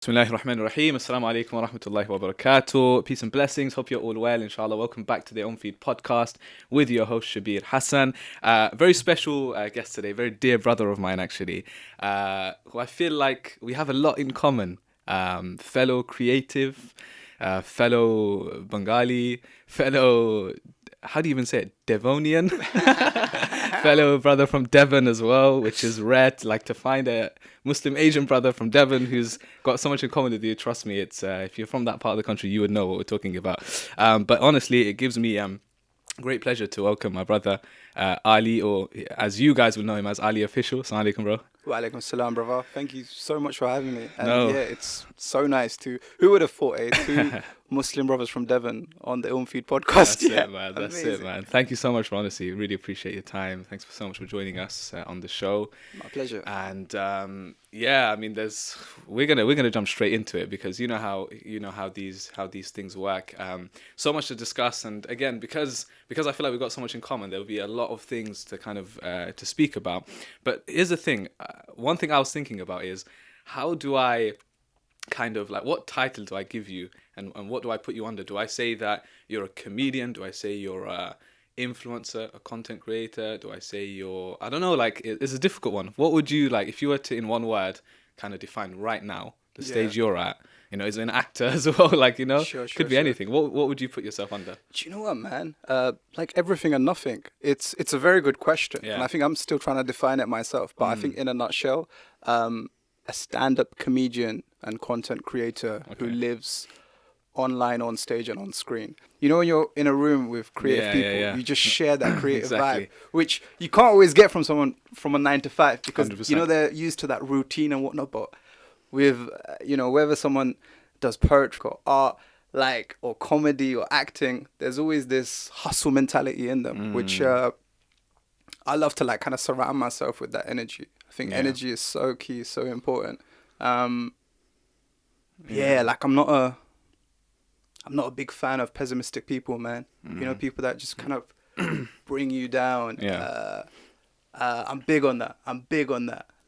Bismillahir Rahmanir Rahim. Assalamu alaikum wa rahmatullahi wa barakatuh. Peace and blessings. Hope you're all well, inshallah. Welcome back to the ilmfeed podcast with your host, Shabbir Hassan. Very special guest today, very dear brother of mine, actually, who I feel like we have a lot in common. Fellow creative, fellow Bengali, fellow, how do you even say it? Devonian? Fellow brother from Devon as well, which is rare to, like, to find a Muslim Asian brother from Devon who's got so much in common with you. Trust me, it's if you're from that part of the country, you would know what we're talking about. But honestly, it gives me great pleasure to welcome my brother Ali, or as you guys will know him as Ali Official. Assalamu alaikum, bro. Wa alaikum salam, brother. Thank you so much for having me. And No. yeah, it's so nice to. Who would have thought, two Muslim brothers from Devon on the ilmfeed podcast? That's it, man. That's it, man. Thank you so much for honestly. Really appreciate your time. Thanks so much for joining us on the show. My pleasure. And yeah, I mean, we're gonna jump straight into it because you know how these things work. So much to discuss, and again, because I feel like we've got so much in common, there'll be a lot of things to kind of to speak about. But here's the thing. One thing I was thinking about is how do I kind of like, what title do I give you, and what do I put you under? Do I say that you're a comedian? Do I say you're a influencer, a content creator? Do I say you're, I don't know, like it's a difficult one. What would you, like, if you were to in one word kind of define right now the stage you're at, you know, as an actor as well, like, you know, could be anything. What would you put yourself under? Do you know what, man? Like everything and nothing. It's a very good question, and I think I'm still trying to define it myself. But I think in a nutshell, a stand-up comedian and content creator who lives online, on stage, and on screen. You know, when you're in a room with creative people, you just share that creative vibe, which you can't always get from someone from a 9 to 5 because 100%. you know they're used to that routine and whatnot. But with you know, whether someone does poetry or art, like, or comedy or acting, there's always this hustle mentality in them, which I love to, like, kind of surround myself with that energy. I think energy is so key, so important. Like I'm not a big fan of pessimistic people, man. You know, people that just kind of bring you down. I'm big on that.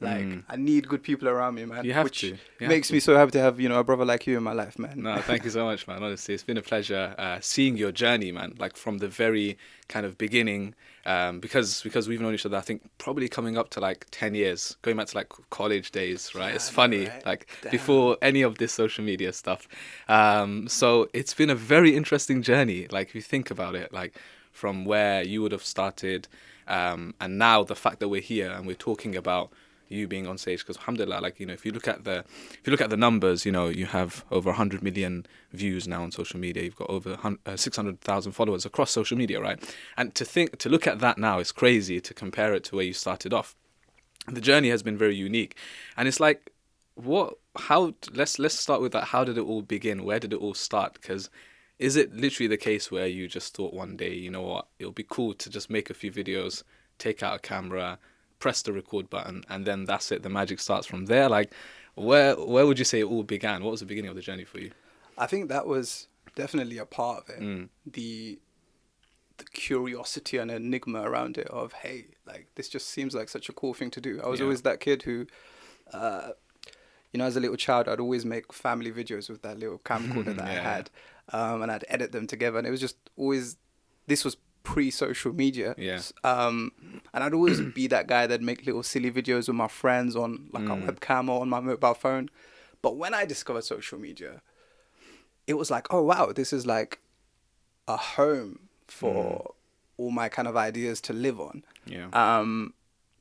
Like, I need good people around me, man. You have which to. makes me so happy to have, you know, a brother like you in my life, man. No, thank you so much, man. Honestly, it's been a pleasure seeing your journey, man. Like from the very kind of beginning, because we've known each other, I think probably coming up to like 10 years, going back to like college days, right? It's funny, right? Like before any of this social media stuff. So it's been a very interesting journey. Like if you think about it, like from where you would have started, and now the fact that we're here and we're talking about you being on stage, because alhamdulillah, like, you know, if you look at the numbers, you know, you have over 100 million views now on social media. You've got over 600,000 followers across social media, right? And to look at that now is crazy, to compare it to where you started off. The journey has been very unique, and it's like, let's start with that. How did it all begin? Where did it all start? Because is it literally the case where you just thought one day, you know what, it'll be cool to just make a few videos, take out a camera, press the record button, and then that's it, the magic starts from there? Like, where would you say it all began? What was the beginning of the journey for you? I think that was definitely a part of it. The curiosity and enigma around it of, hey, like, this just seems like such a cool thing to do. I was always that kid who, you know, as a little child, I'd always make family videos with that little camcorder that I had, and I'd edit them together, and it was just always, this was pre-social media, and I'd always be that guy that'd make little silly videos with my friends on like a webcam or on my mobile phone. But when I discovered social media, it was like, oh wow, this is like a home for all my kind of ideas to live on. And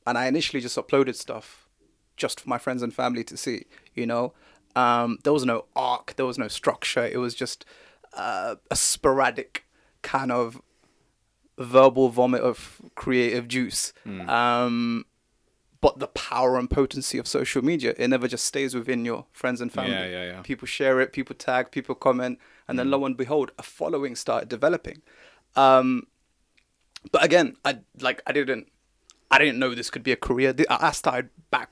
I initially just uploaded stuff just for my friends and family to see, you know. There was no arc, there was no structure. It was just a sporadic kind of verbal vomit of creative juice. But the power and potency of social media, it never just stays within your friends and family. People share it, people tag, people comment, and then lo and behold, a following started developing. But again, I didn't know this could be a career. I started back,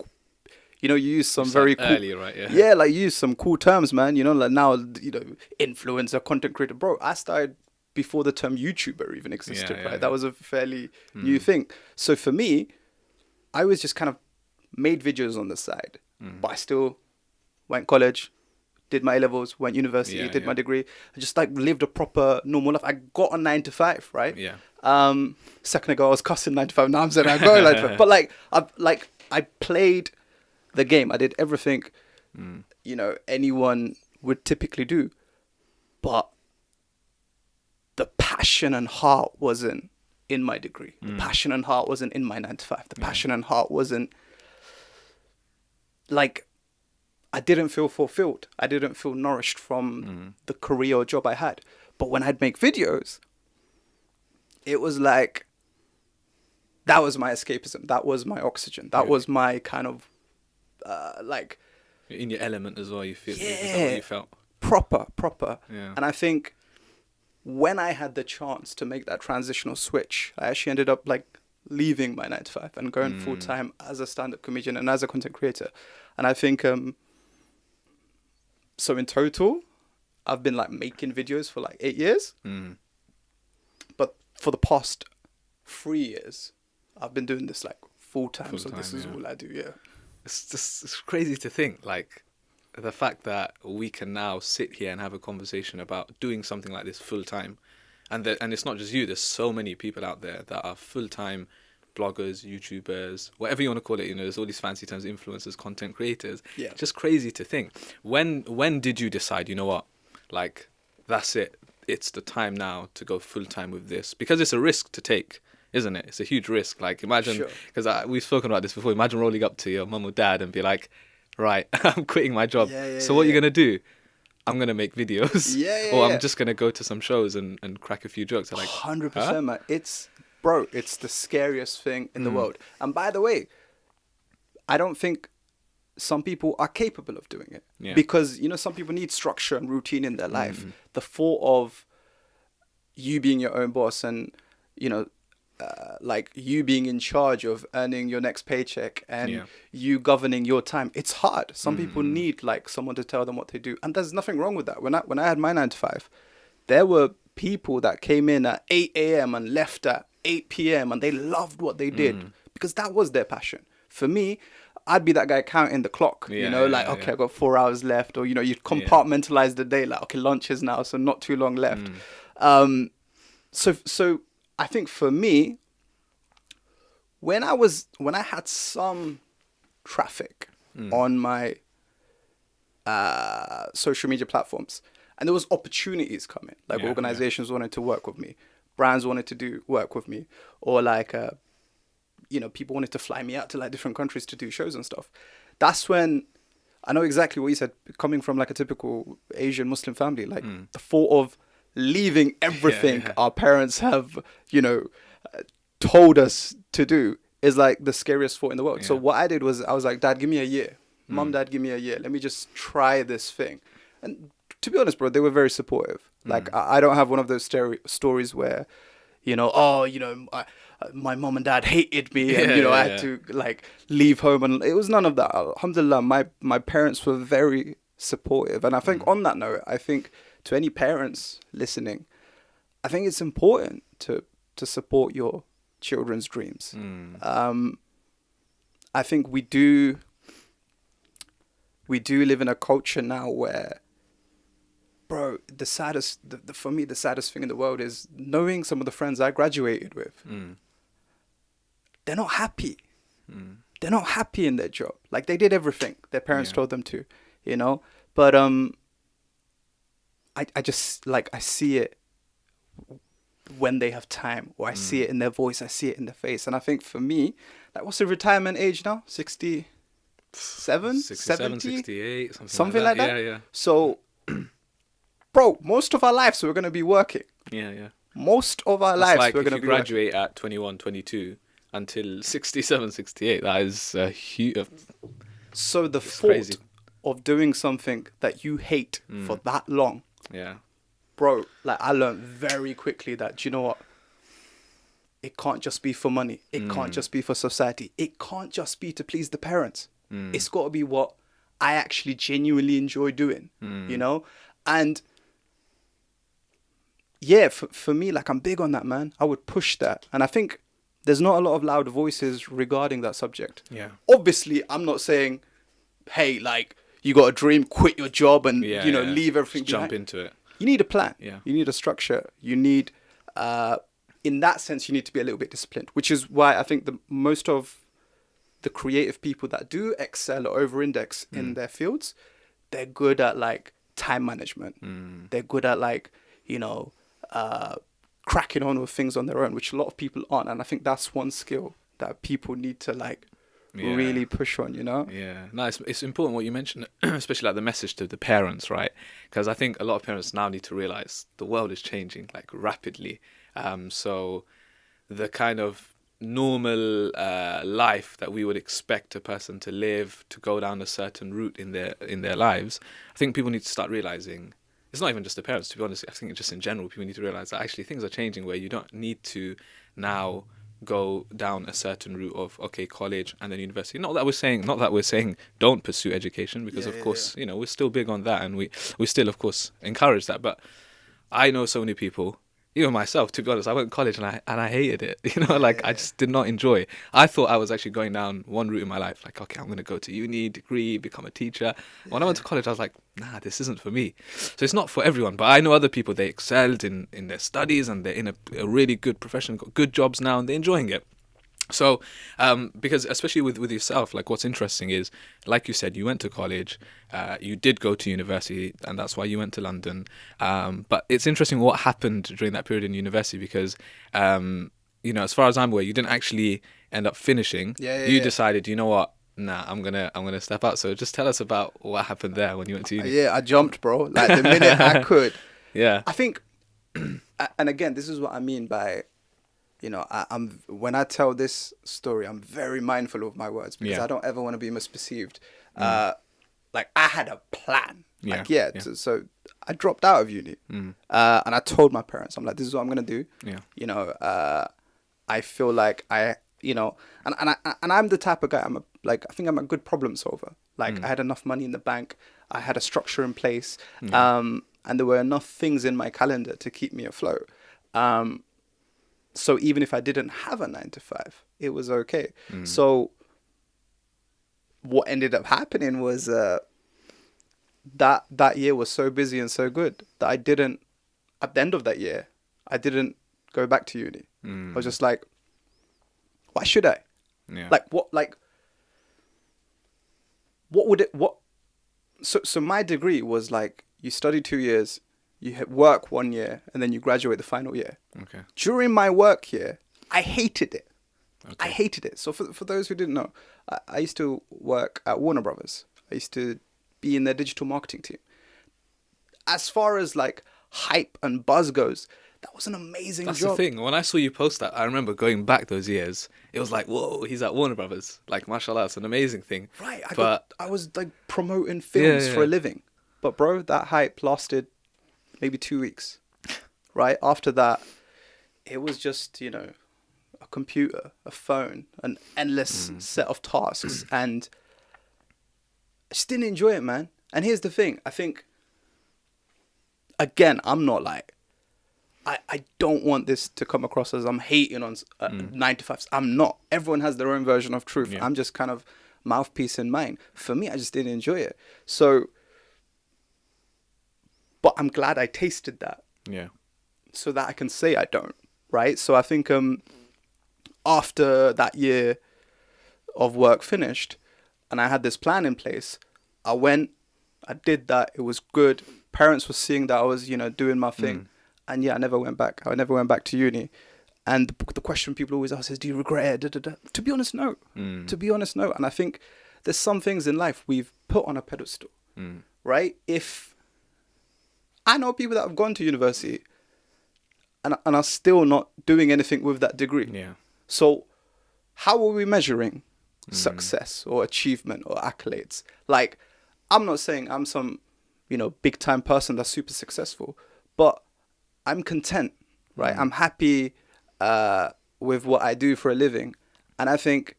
you know, you use some very cool, early, right? like you use some cool terms, man. You know, like now, you know, influencer, content creator, bro. I started before the term YouTuber even existed, right? That was a fairly new thing. So for me, I was just kind of made videos on the side, but I still went college, did my A-levels, went university, Yeah, did my yeah. degree. I just like lived a proper normal life. I got a 9 to 5, right? Yeah. Second ago I was cussing 9 to 5. Now I'm saying I go 9 to 5. But I played the game. I did everything, anyone would typically do. But the passion and heart wasn't in my degree. The passion and heart wasn't in my 9 to 5. The passion and heart wasn't like, I didn't feel fulfilled. I didn't feel nourished from the career or job I had. But when I'd make videos, it was like, that was my escapism. That was my oxygen. That was my kind of, like... You're in your element as well, you feel. Yeah. Is that what you felt? Proper. Yeah. And I think when I had the chance to make that transitional switch, I actually ended up like leaving my 9 to 5 and going full time as a stand-up comedian and as a content creator. And I think, so in total, I've been like making videos for like 8 years. But for the past 3 years, I've been doing this like full time. So this is all I do. Yeah. It's crazy to think, like, the fact that we can now sit here and have a conversation about doing something like this full time, and it's not just you. There's so many people out there that are full time bloggers, YouTubers, whatever you want to call it. You know, there's all these fancy terms: influencers, content creators. Yeah. It's just crazy to think. When did you decide? You know what? Like, that's it. It's the time now to go full time with this, because it's a risk to take. Isn't it? It's a huge risk. Like, imagine, because we've spoken about this before. Imagine rolling up to your mum or dad and be like, right, I'm quitting my job. So what are you going to do? I'm going to make videos. Or I'm just going to go to some shows and crack a few jokes. Like, 100%, man. It's the scariest thing in the world. And by the way, I don't think some people are capable of doing it. Yeah. Because, some people need structure and routine in their life. The thought of you being your own boss and, like you being in charge of earning your next paycheck and you governing your time, it's hard. Some people need like someone to tell them what they do, and there's nothing wrong with that. When I had my 9 to 5, there were people that came in at 8 a.m. and left at 8 p.m. and they loved what they did because that was their passion. For me, I'd be that guy counting the clock, okay, I've got 4 hours left, or you'd compartmentalize the day, like, okay, lunch is now, so not too long left. So I think for me, when I had some traffic on my social media platforms, and there was opportunities coming, like organizations wanted to work with me, brands wanted to work with me, or like people wanted to fly me out to like different countries to do shows and stuff. That's when I know exactly what you said. Coming from like a typical Asian Muslim family, like the thought of leaving everything our parents have, told us to do is like the scariest thought in the world. So what I did was I was like, Dad, give me a year. Mom, Dad, give me a year. Let me just try this thing. And to be honest, bro, they were very supportive. Like, I don't have one of those stories where, my mom and dad hated me and, I had to like leave home. And it was none of that. Alhamdulillah, my parents were very supportive. And I think on that note, I think to any parents listening, I think it's important to support your children's dreams. I think we do live in a culture now where, bro, for me, the saddest thing in the world is knowing some of the friends I graduated with. They're not happy. They're not happy in their job. Like, they did everything their parents told them to, But I just, like, I see it when they have time, or I see it in their voice, I see it in their face. And I think for me, like, what's the retirement age now? 67? 67, 70? 68, something like that. Yeah. So, bro, most of our lives we're going to be working. Yeah. Most of our lives like we're going to be graduate at 21, 22 until 67, 68. That is a huge... So the thought of doing something that you hate for that long... Yeah. Bro, like, I learned very quickly that, do you know what? It can't just be for money. It can't just be for society. It can't just be to please the parents. It's got to be what I actually genuinely enjoy doing, And yeah, for me, like, I'm big on that, man. I would push that. And I think there's not a lot of loud voices regarding that subject. Yeah. Obviously, I'm not saying, hey, like, you got a dream, quit your job and, Yeah, leave everything Just jump behind. into it. You need a plan. Yeah. You need a structure. You need, in that sense, you need to be a little bit disciplined, which is why I think most of the creative people that do excel or over-index in their fields, they're good at like time management. They're good at like, cracking on with things on their own, which a lot of people aren't. And I think that's one skill that people need to like really push on, Yeah, no, it's important what you mentioned, especially like the message to the parents, right? Because I think a lot of parents now need to realize the world is changing like rapidly. So the kind of normal life that we would expect a person to live, to go down a certain route in their lives, I think people need to start realizing. It's not even just the parents, to be honest. I think just in general, people need to realize that actually things are changing where you don't need to now go down a certain route of college and then university. Not that we're saying don't pursue education, because of course we're still big on that, and we still of course encourage that. But I know so many people, even myself, to be honest, I went to college and I hated it. I just did not enjoy. I thought I was actually going down one route in my life, like, okay, I'm going to go to uni, degree, become a teacher. When I went to college, I was like, nah, this isn't for me. So it's not for everyone. But I know other people, they excelled in their studies and they're in a really good profession, got good jobs now, and they're enjoying it. So, because especially with yourself, like what's interesting is, like you said, you went to college, you did go to university, and that's why you went to London. But it's interesting what happened during that period in university, because, as far as I'm aware, you didn't actually end up finishing. You decided, you know what? Nah, I'm gonna step out. So just tell us about what happened there when you went to uni. Yeah, I jumped, bro. Like the minute I could. Yeah. I think, and again, this is what I mean by, I'm when I tell this story, I'm very mindful of my words, because I don't ever want to be misperceived. Like I had a plan. So I dropped out of uni, and I told my parents, I'm like, this is what I'm gonna do. I feel like and I'm the type of guy. I think I'm a good problem solver. Like I had enough money in the bank, I had a structure in place, and there were enough things in my calendar to keep me afloat. So even if I didn't have a 9 to 5, it was okay. So what ended up happening was that year was so busy and so good that at the end of that year, I didn't go back to uni. I was just like, why should I? Yeah. So my degree was like, you study 2 years, you work 1 year, and then you graduate the final year. Okay. During my work year, I hated it. Okay. I hated it. So for those who didn't know, I used to work at Warner Brothers. I used to be in their digital marketing team. As far as like hype and buzz goes, that was an amazing job. That's the thing. When I saw you post that, I remember going back those years. It was like, whoa, he's at Warner Brothers. Like, mashallah, it's an amazing thing. Right. I was like promoting films for a living. But bro, that hype lasted maybe 2 weeks. Right? After that, it was just, a computer, a phone, an endless set of tasks. And I just didn't enjoy it, man. And here's the thing. I think, again, I'm not like, I don't want this to come across as I'm hating on 9 to 5s. I'm not. Everyone has their own version of truth. Yeah. I'm just kind of mouthpiece in mine. For me, I just didn't enjoy it. So, but I'm glad I tasted that. Yeah. So that I can say I don't, right? So I think after that year of work finished and I had this plan in place, I went, I did that. It was good. Parents were seeing that I was, doing my thing. And yeah, I never went back. I never went back to uni. And the question people always ask is, do you regret it? To be honest, no. To be honest, no. And I think there's some things in life we've put on a pedestal, right? If I know people that have gone to university and are still not doing anything with that degree. Yeah. So how are we measuring success or achievement or accolades? Like, I'm not saying I'm some, big time person that's super successful, but I'm content, right? I'm happy with what I do for a living. And I think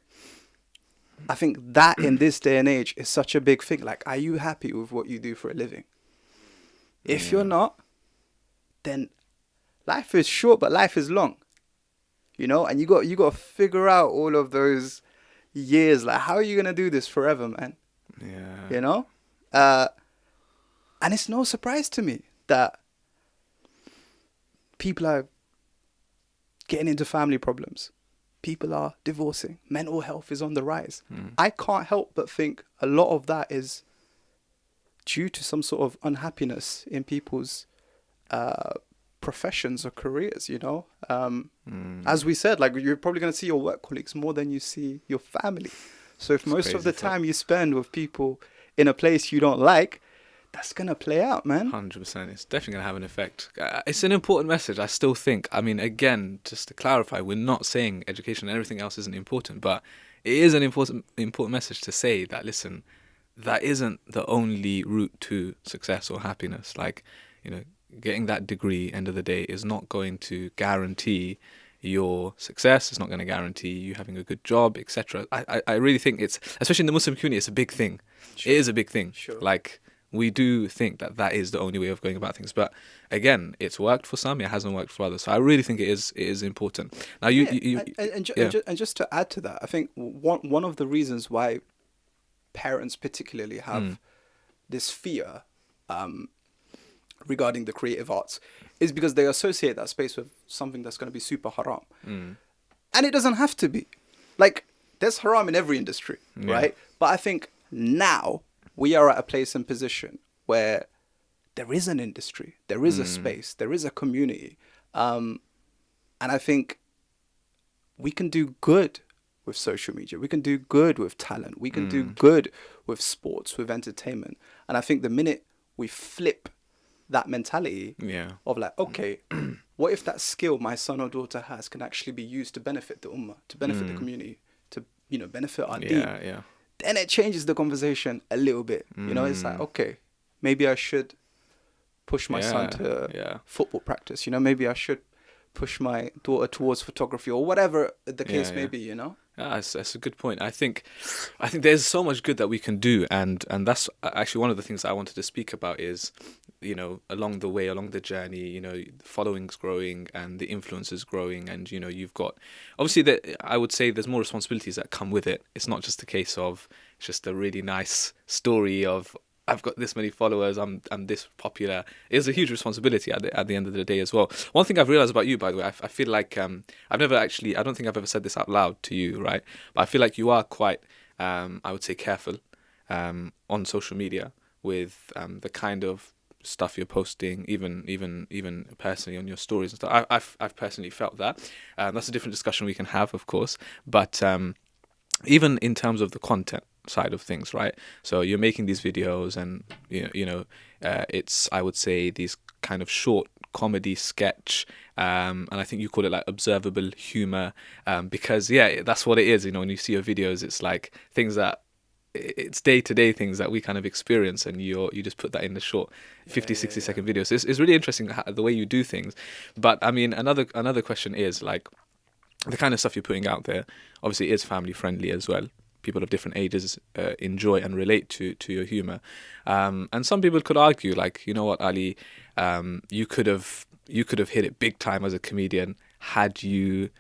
that in this day and age is such a big thing. Like, are you happy with what you do for a living? If you're not, then life is short, but life is long, and you got to figure out all of those years. Like, how are you going to do this forever, man? Yeah. And it's no surprise to me that people are getting into family problems. People are divorcing. Mental health is on the rise. I can't help but think a lot of that is due to some sort of unhappiness in people's professions or careers, you know? As we said, like, you're probably going to see your work colleagues more than you see your family. So if most of the time you spend with people in a place you don't like, that's going to play out, man. 100%. It's definitely going to have an effect. It's an important message, I still think. I mean, again, just to clarify, we're not saying education and everything else isn't important, but it is an important message to say that, listen, that isn't the only route to success or happiness. Like, you know, getting that degree, end of the day, is not going to guarantee your success. It's not going to guarantee you having a good job, etc. I really think it's, especially in the Muslim community, it's a big thing. Sure. It is a big thing. Sure. Like, we do think that that is the only way of going about things, but again, it's worked for some, it hasn't worked for others. So I really think it is important. Now, and just to add to that, I think one of the reasons why parents particularly have this fear regarding the creative arts is because they associate that space with something that's going to be super haram, and it doesn't have to be. Like, there's haram in every industry, right? But I think now we are at a place and position where there is an industry, there is a space, there is a community. And I think we can do good with social media. We can do good with talent. We can do good with sports, with entertainment. And I think the minute we flip that mentality of like, okay, what if that skill my son or daughter has can actually be used to benefit the ummah, to benefit the community, to, you know, benefit our deen? Then it changes the conversation a little bit. You know, it's like, okay, maybe I should push my son to football practice. You know, maybe I should push my daughter towards photography or whatever the case may be, you know? That's a good point. I think there's so much good that we can do, and that's actually one of the things I wanted to speak about is, you know, along the way, along the journey, you know, the following's growing and the influence is growing, and, you know, you've got, obviously, that I would say there's more responsibilities that come with it. It's not just a case of, it's just a really nice story of, I've got this many followers, I'm this popular. It's a huge responsibility at the end of the day as well. One thing I've realized about you, by the way, I feel like I don't think I've ever said this out loud to you, right? But I feel like you are quite, I would say, careful on social media with the kind of stuff you're posting, even personally on your stories and stuff. I've personally felt that. That's a different discussion we can have, of course. But even in terms of the content side of things, right? So you're making these videos, and it's, I would say, these kind of short comedy sketch, and I think you call it like observable humor, because that's what it is. You know, when you see your videos, it's like things that, it's day-to-day things that we kind of experience, and you just put that in the short 50-60 second videos. It's really interesting the way you do things. But I mean, another question is, like, the kind of stuff you're putting out there obviously is family friendly as well. People of different ages enjoy and relate to your humor, and some people could argue, like, you know what, Ali, you could have hit it big time as a comedian had you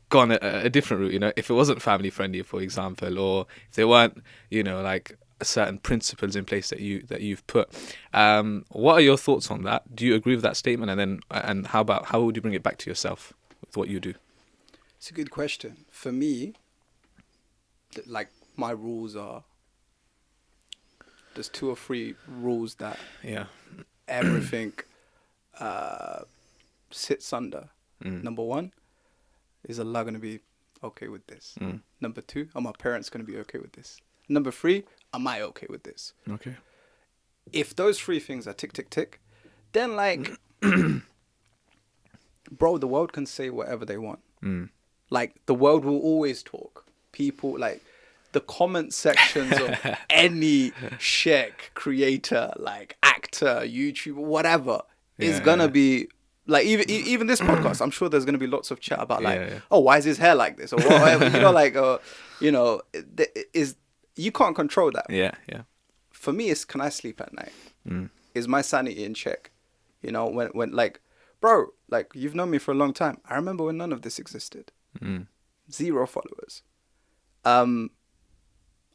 gone a different route. You know, if it wasn't family friendly, for example, or if there weren't, you know, like certain principles in place that you've put. What are your thoughts on that? Do you agree with that statement? And how would you bring it back to yourself with what you do? It's a good question. For me, like, my rules are, there's 2 or 3 rules that everything sits under. Number 1, is Allah going to be okay with this? Number 2, are my parents going to be okay with this? Number 3, am I okay with this? Okay. If those 3 things are tick, tick, tick, then, like, bro, the world can say whatever they want. Like, the world will always talk. People, like, the comment sections of any sheikh, creator, like, actor, YouTuber, whatever, is gonna be, like, even this podcast, I'm sure there's gonna be lots of chat about, like, oh, why is his hair like this, or whatever, you know, like, you know, you can't control that. For me, it's, can I sleep at night? Is my sanity in check? You know, when like, bro, like, you've known me for a long time. I remember when none of this existed. 0 followers.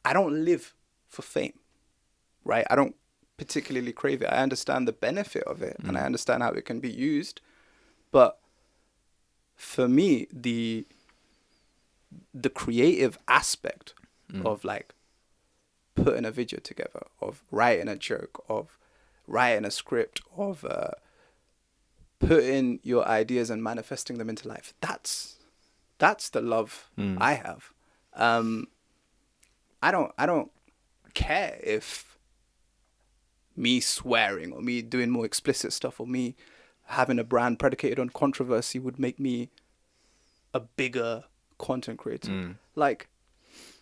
I don't live for fame, right? I don't particularly crave it. I understand the benefit of it, and I understand how it can be used. But for me, the creative aspect of like putting a video together, of writing a joke, of writing a script, of putting your ideas and manifesting them into life, that's the love I have. I don't care if me swearing or me doing more explicit stuff or me having a brand predicated on controversy would make me a bigger content creator. Like,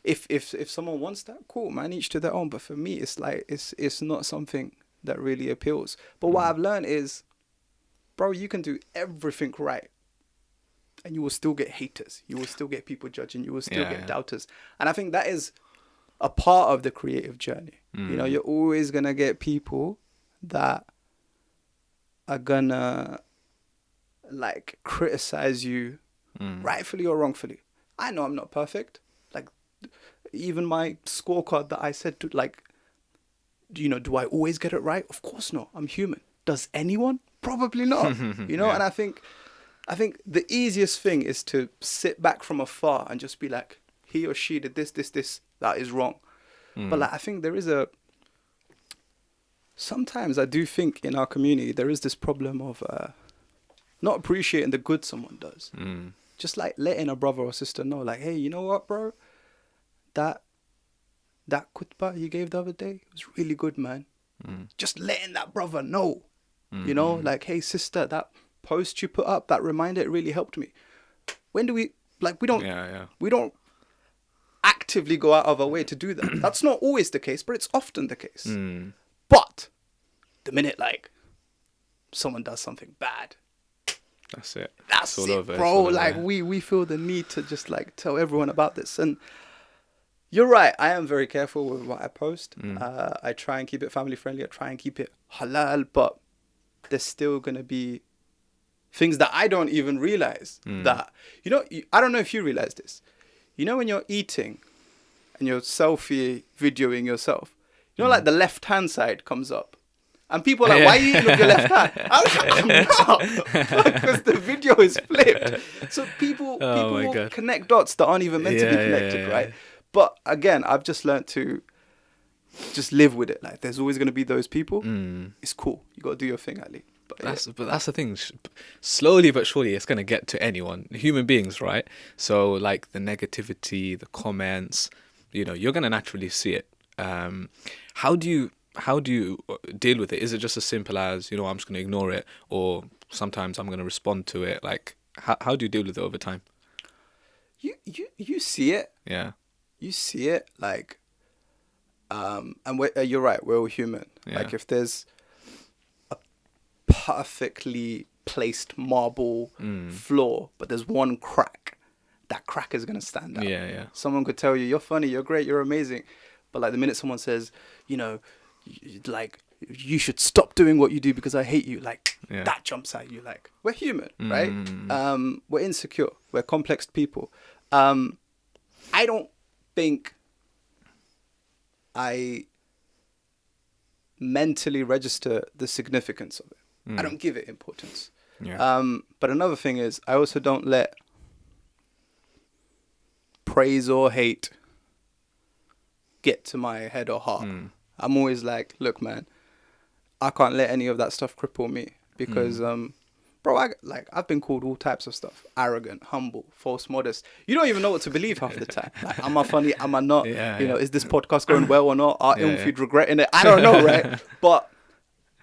if someone wants that, cool, man, each to their own. But for me, it's like it's not something that really appeals. But what I've learned is, bro, you can do everything right, and you will still get haters. You will still get people judging. You will still get doubters. And I think that is a part of the creative journey. You know, you're always gonna get people that are gonna like criticize you, rightfully or wrongfully. I know I'm not perfect. Like, even my scorecard that I said to, like, you know, do I always get it right? Of course not. I'm human. Does anyone? Probably not. You know, and I think the easiest thing is to sit back from afar and just be like, he or she did this, that is wrong. But like, I think there is sometimes I do think in our community, there is this problem of not appreciating the good someone does. Just like letting a brother or sister know, like, hey, you know what, bro? That khutbah you gave the other day was really good, man. Just letting that brother know, you know, like, hey, sister, that post you put up, that reminder, it really helped me. When do we, like, we don't actively go out of our way to do that. That's not always the case, but it's often the case. But the minute, like, someone does something bad, that's it. That's all it, over, bro. Like, we feel the need to just, like, tell everyone about this. And you're right. I am very careful with what I post. I try and keep it family friendly. I try and keep it halal. But there's still going to be things that I don't even realize that, you know, I don't know if you realize this. You know, when you're eating and you're selfie videoing yourself, you know, like the left-hand side comes up. And people are like, why are you eating with your left hand? I'm like, I'm not. Because the video is flipped. So people will connect dots that aren't even meant to be connected, right? But again, I've just learned to just live with it. Like, there's always going to be those people. It's cool. You got to do your thing, Ali. But that's the thing. Slowly but surely, it's going to get to anyone. Human beings, right? So, like, the negativity, the comments, you know, you're going to naturally see it. How do you deal with it? Is it just as simple as, you know, I'm just going to ignore it, or sometimes I'm going to respond to it? Like, how do you deal with it over time? You see it. Yeah. You see it, like, and you're right, we're all human. Yeah. Like, if there's a perfectly placed marble floor, but there's one crack, that crack is going to stand out. Yeah. Someone could tell you, you're funny, you're great, you're amazing. But, like, the minute someone says, you know, like, you should stop doing what you do because I hate you, like, that jumps at you. Like, we're human, right? We're insecure. We're complex people. I don't think I mentally register the significance of it. I don't give it importance. But another thing is, I also don't let praise or hate get to my head or heart. I'm always like, look, man, I can't let any of that stuff cripple me because, bro, I've been called all types of stuff: arrogant, humble, false modest. You don't even know what to believe half the time. Like, am I funny? Am I not? You know, is this podcast going well or not? Are ilmfeed regretting it? I don't know, right? But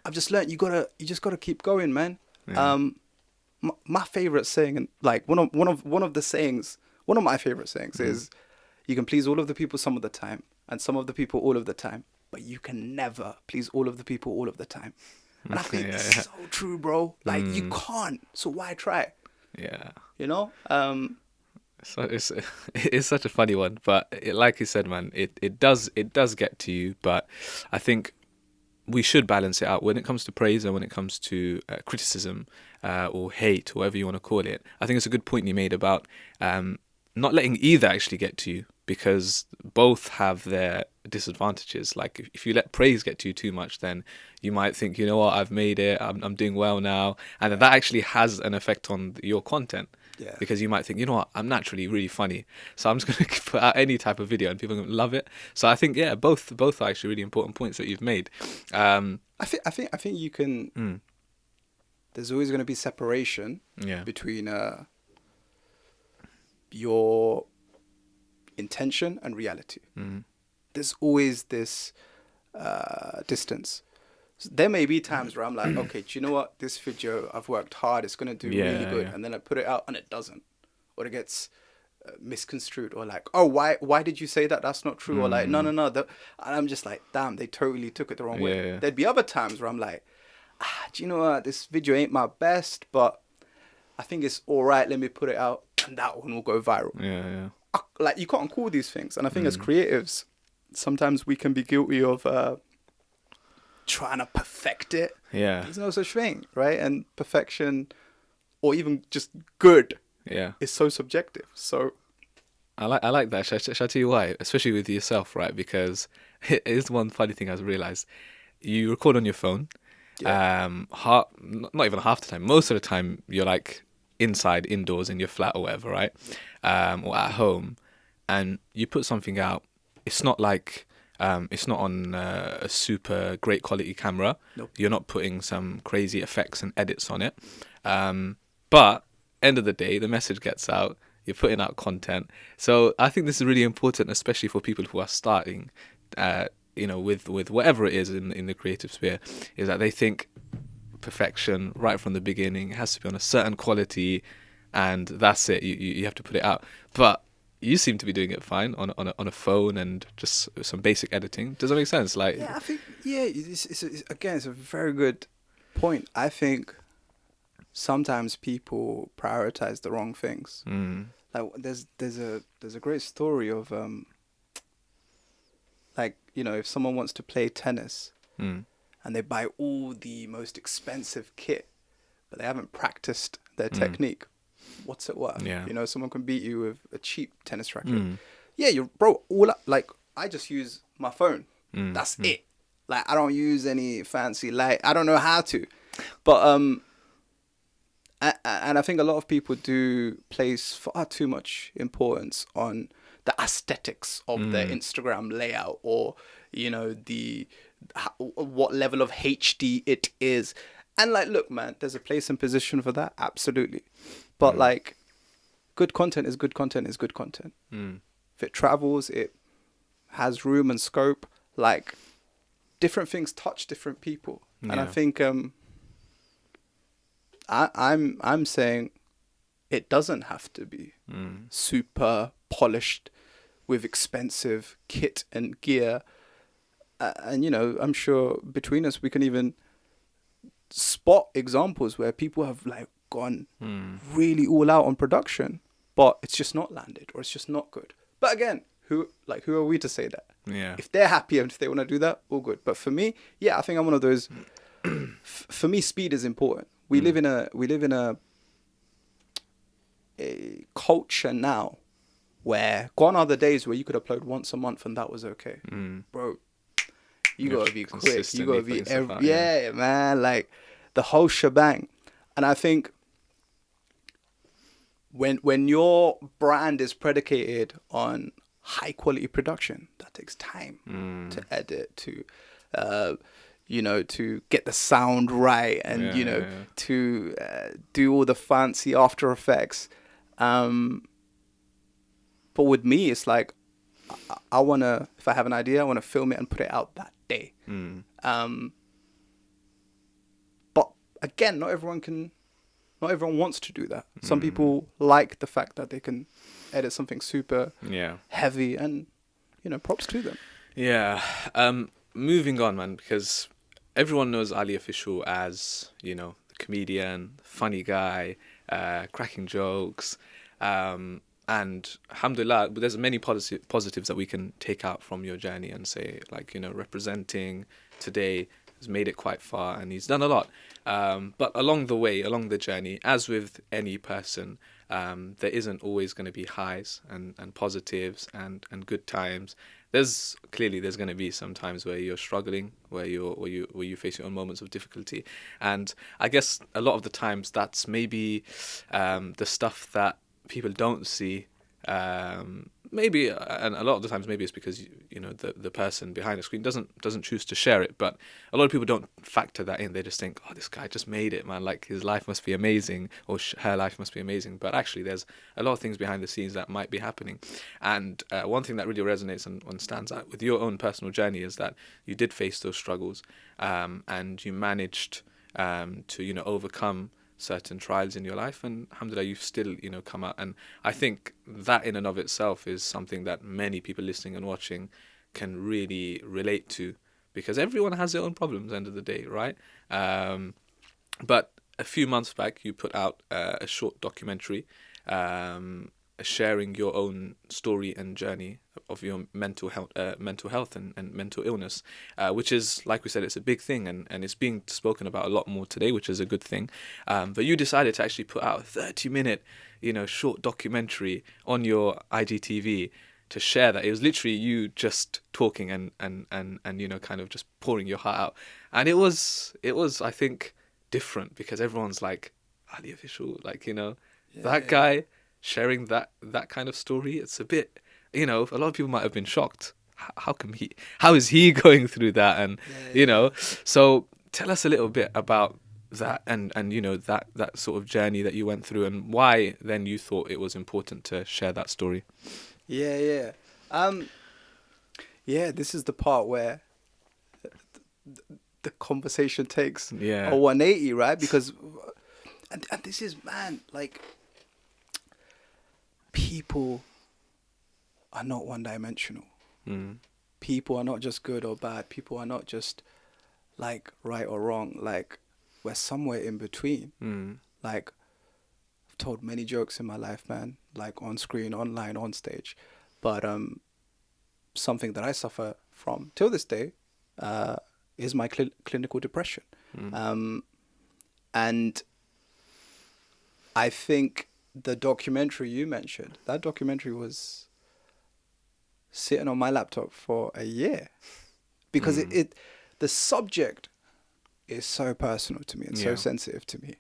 I've just learned you just gotta keep going, man. My favorite saying, and like one of my favorite sayings is, you can please all of the people some of the time, and some of the people all of the time, but you can never please all of the people all of the time. And I think it's so true, bro. Like, you can't, so why try? Yeah. You know? So it's such a funny one, but like you said, man, it does get to you, but I think we should balance it out when it comes to praise and when it comes to criticism or hate, whatever you want to call it. I think it's a good point you made about not letting either actually get to you, because both have their disadvantages. Like if you let praise get to you too much, then you might think, you know what, I've made it, I'm doing well now, and then that actually has an effect on your content. Yeah. Because you might think, you know what, I'm naturally really funny, so I'm just going to put out any type of video and people are going to love it. So I think, yeah, both are actually really important points that you've made. I think you can. There's always going to be separation between your intention and reality. There's always this distance. So there may be times where I'm like, okay, do you know what? This video, I've worked hard. It's going to do really good. And then I put it out and it doesn't. Or it gets misconstrued. Or like, oh, why did you say that? That's not true. Or like, no. And I'm just like, damn, they totally took it the wrong way. There'd be other times where I'm like, do you know what? This video ain't my best, but I think it's all right. Let me put it out. And that one will go viral. Like, you can't call these things. And I think as creatives, sometimes we can be guilty of trying to perfect it. There's no such thing, right? And perfection, or even just good, is so subjective. So I like that. Shall I tell you why? Especially with yourself, right? Because it is one funny thing I've realized. You record on your phone. Not even half the time. Most of the time, you're like indoors in your flat or whatever, right? Or at home, and you put something out. It's not like it's not on a super great quality camera. Nope. You're not putting some crazy effects and edits on it. But end of the day, the message gets out. You're putting out content. So I think this is really important, especially for people who are starting, with whatever it is in the creative sphere, is that they think perfection right from the beginning. It has to be on a certain quality, and that's it. You have to put it out. But you seem to be doing it fine on a phone and just some basic editing. Does that make sense? Like, I think it's a very good point. I think sometimes people prioritize the wrong things. Like there's a great story of like, if someone wants to play tennis and they buy all the most expensive kit, but they haven't practiced their technique. What's it worth? Someone can beat you with a cheap tennis racket. Like, I just use my phone. That's it. Like, I don't use any fancy light. I don't know how to. But and I think a lot of people do place far too much importance on the aesthetics of their Instagram layout, or what level of HD it is. And like, look, man, there's a place and position for that, absolutely. But like, good content is good content is good content. If it travels, it has room and scope. Like, different things touch different people, and I think I'm saying it doesn't have to be super polished with expensive kit and gear. And I'm sure between us we can even spot examples where people have like gone really all out on production, but it's just not landed, or it's just not good. But again, who are we to say that? If they're happy and if they want to do that, all good. But for me, I think I'm one of those. For me, speed is important. We live in a culture now where gone are the days where you could upload once a month and that was okay. Bro, you gotta be quick. You gotta be man, like the whole shebang. And I think when your brand is predicated on high quality production, that takes time to edit, to to get the sound right, and to do all the fancy After Effects. But with me, it's like I wanna, if I have an idea, I wanna film it and put it out that day. But again, not everyone wants to do that. Some people like the fact that they can edit something super heavy, and props to them. Moving on, man, because everyone knows Ali Official as the comedian, funny guy, cracking jokes, and alhamdulillah, there's many positives that we can take out from your journey and say, like, representing today has made it quite far, and he's done a lot. But along the way, along the journey, as with any person, there isn't always going to be highs and positives and good times. There's going to be some times where you're struggling, where you face your own moments of difficulty, and I guess a lot of the times that's maybe the stuff that people don't see. Maybe, and a lot of the times maybe it's because the person behind the screen doesn't choose to share it. But a lot of people don't factor that in. They just think, oh, this guy just made it, man. Like, his life must be amazing, or her life must be amazing. But actually, there's a lot of things behind the scenes that might be happening. And one thing that really resonates and stands out with your own personal journey is that you did face those struggles, and you managed to overcome certain trials in your life, and alhamdulillah, you've still come out. And I think that in and of itself is something that many people listening and watching can really relate to, because everyone has their own problems at the end of the day, right? But a few months back you put out a short documentary sharing your own story and journey of your mental health and mental illness, which is, like we said, it's a big thing, and it's being spoken about a lot more today, which is a good thing. But you decided to actually put out a 30-minute, short documentary on your IGTV to share that. It was literally you just talking and kind of just pouring your heart out, and it was I think different, because everyone's like, Ali Official, like, that guy sharing that kind of story. It's a bit, a lot of people might have been shocked. How is he going through that? And so tell us a little bit about that, and that sort of journey that you went through, and why then you thought it was important to share that story. Yeah. This is the part where the conversation takes a 180, right? Because and this is, man, like, people are not one-dimensional. People are not just good or bad. People are not just like right or wrong. Like, we're somewhere in between. Like, I've told many jokes in my life, man, like on screen, online, on stage. But something that I suffer from till this day is my clinical depression. And I think the documentary you mentioned, that documentary was sitting on my laptop for a year, because the subject is so personal to me and so sensitive to me.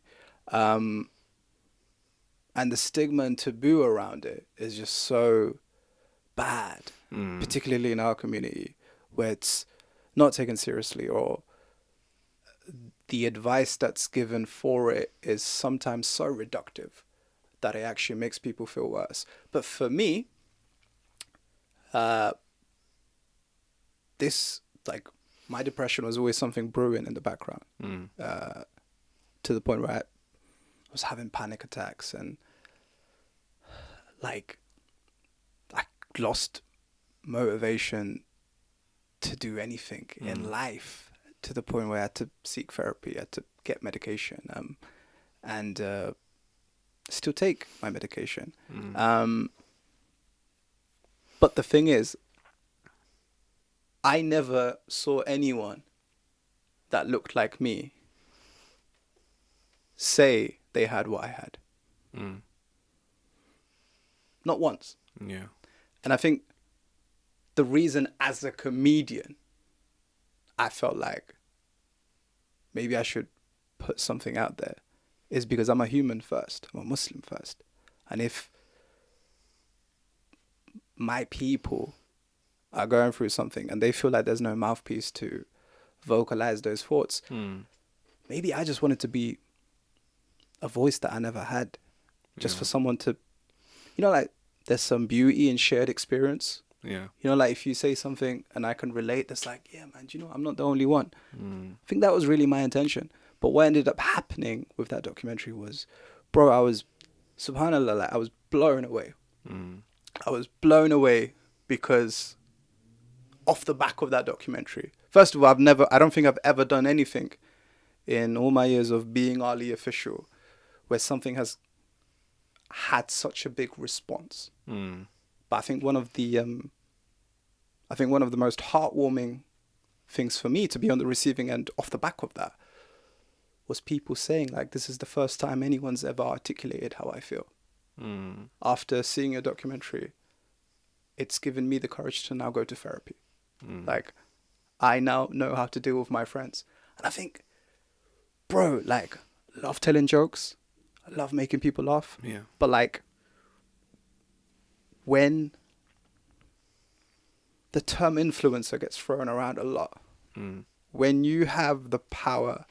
And the stigma and taboo around it is just so bad, particularly in our community, where it's not taken seriously, or the advice that's given for it is sometimes so reductive that it actually makes people feel worse. But for me, my depression was always something brewing in the background, to the point where I was having panic attacks, and like, I lost motivation to do anything in life, to the point where I had to seek therapy, I had to get medication, and still take my medication. But the thing is, I never saw anyone that looked like me say they had what I had. Not once. Yeah. And I think the reason, as a comedian, I felt like maybe I should put something out there is because I'm a human first. I'm a Muslim first. And if my people are going through something and they feel like there's no mouthpiece to vocalize those thoughts, maybe I just wanted to be a voice that I never had, just for someone to, like, there's some beauty in shared experience. Yeah. Like, if you say something and I can relate, that's like, yeah, man, I'm not the only one. I think that was really my intention. But what ended up happening with that documentary was, bro, I was, subhanAllah, like, I was blown away. I was blown away because off the back of that documentary, first of all, I don't think I've ever done anything in all my years of being Ali Official where something has had such a big response. But I think one of the most heartwarming things for me to be on the receiving end off the back of that was people saying, like, this is the first time anyone's ever articulated how I feel. After seeing your documentary, it's given me the courage to now go to therapy. Like, I now know how to deal with my friends. And I think, bro, like, I love telling jokes. I love making people laugh. Yeah. But, like, when the term influencer gets thrown around a lot, when you have the power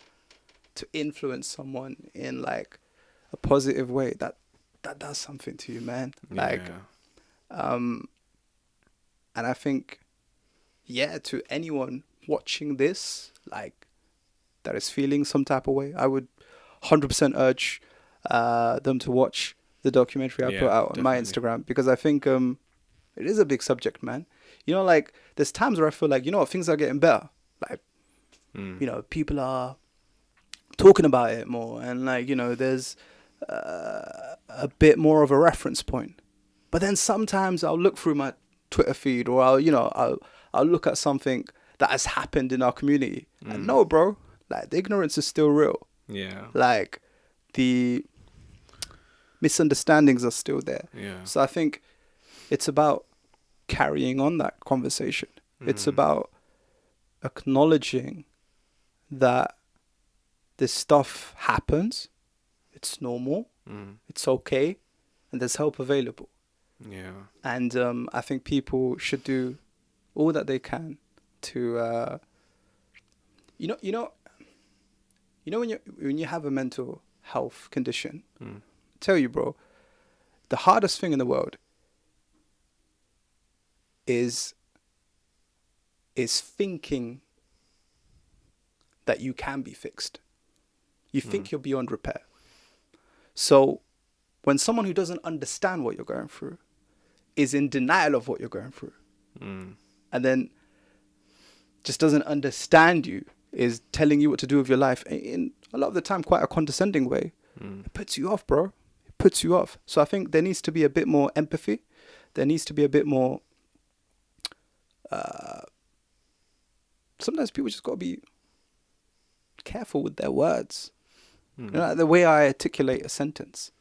to influence someone in, like, a positive way, that does something to you, man. Like, and I think, yeah, to anyone watching this, like, that is feeling some type of way, I would 100% urge them to watch the documentary I put out on my Instagram, because I think it is a big subject, man. You know, like, there's times where I feel like, you know what, things are getting better. Like, you know, people are talking about it more, and, like, you know, there's a bit more of a reference point. But then sometimes I'll look through my Twitter feed, or I'll look at something that has happened in our community, and no, bro, like, the ignorance is still real. Yeah. Like, the misunderstandings are still there. Yeah. So I think it's about carrying on that conversation. It's about acknowledging that this stuff happens. It's normal. It's okay. And there's help available. Yeah. And I think people should do all that they can to, you know, when you have a mental health condition, I tell you, bro, the hardest thing in the world is thinking that you can be fixed. You think you're beyond repair. So when someone who doesn't understand what you're going through is in denial of what you're going through, and then just doesn't understand you, is telling you what to do with your life in a lot of the time quite a condescending way, it puts you off, bro. It puts you off. So I think there needs to be a bit more empathy. There needs to be a bit more... sometimes people just got to be careful with their words. You know, the way I articulate a sentence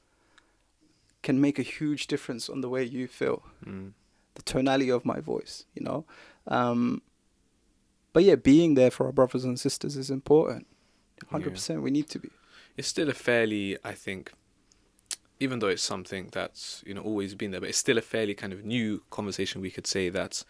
can make a huge difference on the way you feel, the tonality of my voice, you know. But yeah, being there for our brothers and sisters is important. 100%, we need to be. It's still a fairly, I think, even though it's something that's, you know, always been there, but it's still a fairly kind of new conversation, we could say, that's,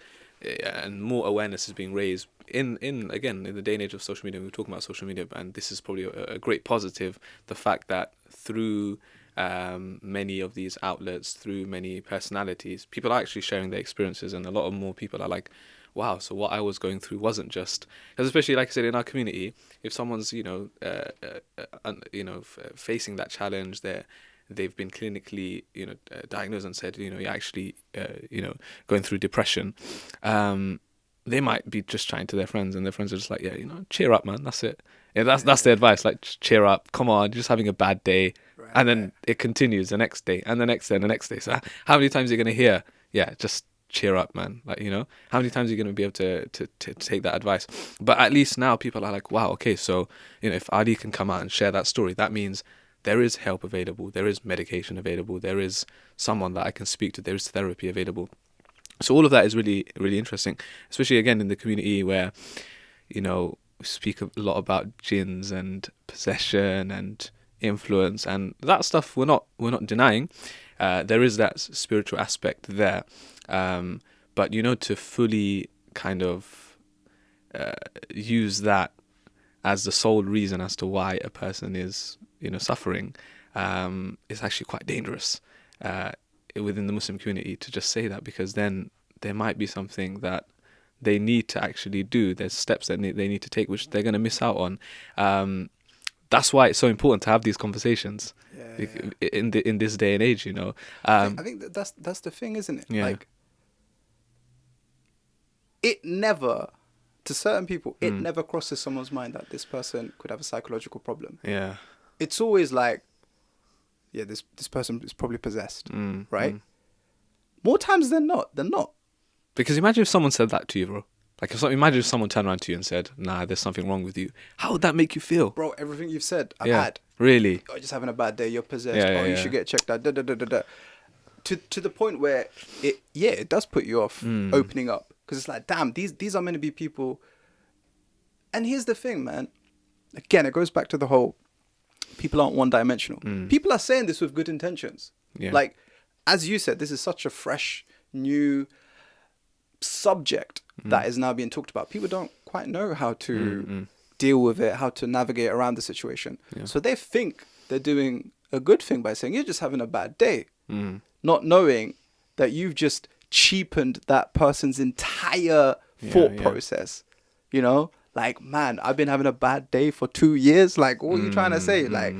and more awareness is being raised in the day and age of social media. We were talking about social media, and this is probably a great positive, the fact that through many of these outlets, through many personalities, people are actually sharing their experiences, and a lot of more people are like, wow, so what I was going through wasn't just, because especially, like I said, in our community, if someone's, facing that challenge, they've been clinically, diagnosed and said, you're actually, going through depression, they might be just chatting to their friends, and their friends are just like, yeah, cheer up, man, that's it. Yeah, that's the advice, like, just cheer up, come on, you're just having a bad day. Right, and then it continues the next day, and the next day, and the next day. So how many times are you going to hear, yeah, just cheer up, man? Like, how many times are you going to be able to take that advice? But at least now people are like, wow, okay, so, if Ali can come out and share that story, that means there is help available, there is medication available, there is someone that I can speak to, there is therapy available. So all of that is really, really interesting, especially, again, in the community where, we speak a lot about jinns and possession and influence, and that stuff we're not denying. There is that spiritual aspect there, but to fully kind of use that as the sole reason as to why a person is suffering is actually quite dangerous within the Muslim community to just say that, because then there might be something that they need to actually do. There's steps that they need to take which they're going to miss out on. That's why it's so important to have these conversations in this day and age. I think that's the thing, isn't it? Yeah. Like, it never, to certain people, it never crosses someone's mind that this person could have a psychological problem. Yeah. It's always like, yeah, this person is probably possessed, right? More times than not, they're not. Because imagine if someone said that to you, bro. Like, imagine if someone turned around to you and said, "Nah, there's something wrong with you." How would that make you feel? Bro, everything you've said, I've Yeah, had. really. Oh, you're just having a bad day. You're possessed. Yeah, yeah, Oh, you yeah. should get checked out. Da, da, da, da, da. To the point where it does put you off opening up, because it's like, damn, these are meant to be people. And here's the thing, man. Again, it goes back to the whole people aren't one-dimensional. People are saying this with good intentions. Yeah. Like, as you said, this is such a fresh, new subject that is now being talked about. People don't quite know how to deal with it, how to navigate around the situation. Yeah. So they think they're doing a good thing by saying, you're just having a bad day. Not knowing that you've just cheapened that person's entire thought process. You know? Like, man, I've been having a bad day for 2 years. Like, what are you trying to say? Like,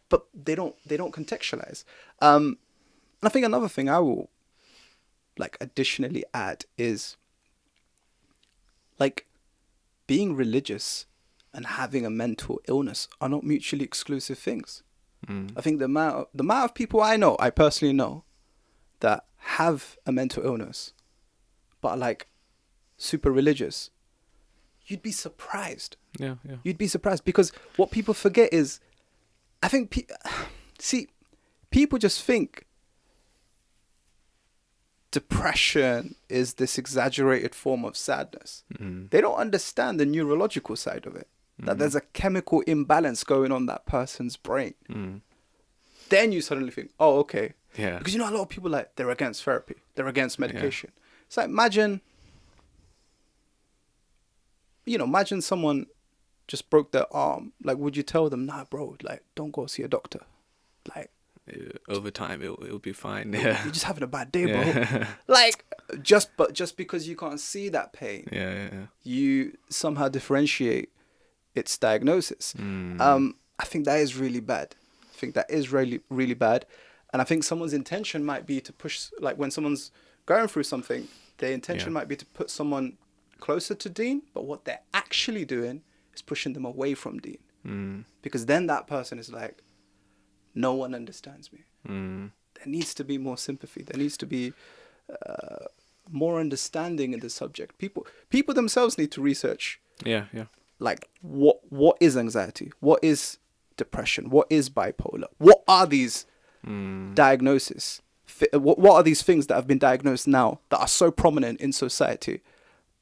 but they don't contextualize. And I think another thing I will like additionally add is like being religious and having a mental illness are not mutually exclusive things. I think the amount of people I personally know that have a mental illness but are like super religious, you'd be surprised. Yeah, yeah. You'd be surprised, because what people forget is, I think, people just think depression is this exaggerated form of sadness. They don't understand the neurological side of it, that there's a chemical imbalance going on in that person's brain. Then you suddenly think, oh, okay. Yeah. Because, you know, a lot of people, like, they're against therapy. They're against medication. It's like, imagine someone just broke their arm. Like, would you tell them, nah, bro, like, don't go see a doctor? Like, over time, it'll be fine. Yeah. You're just having a bad day, bro. Like, just because you can't see that pain, Yeah. you somehow differentiate its diagnosis. I think that is really bad. I think that is really, really bad. And I think someone's intention might be to push, like, when someone's going through something, their intention might be to put someone closer to Dean, but what they're actually doing is pushing them away from Dean. Because then that person is like, no one understands me. There needs to be more sympathy. There needs to be more understanding in the subject. People themselves need to research. Yeah. Like, what is anxiety? What is depression? What is bipolar? What are these diagnoses? What are these things that have been diagnosed now that are so prominent in society,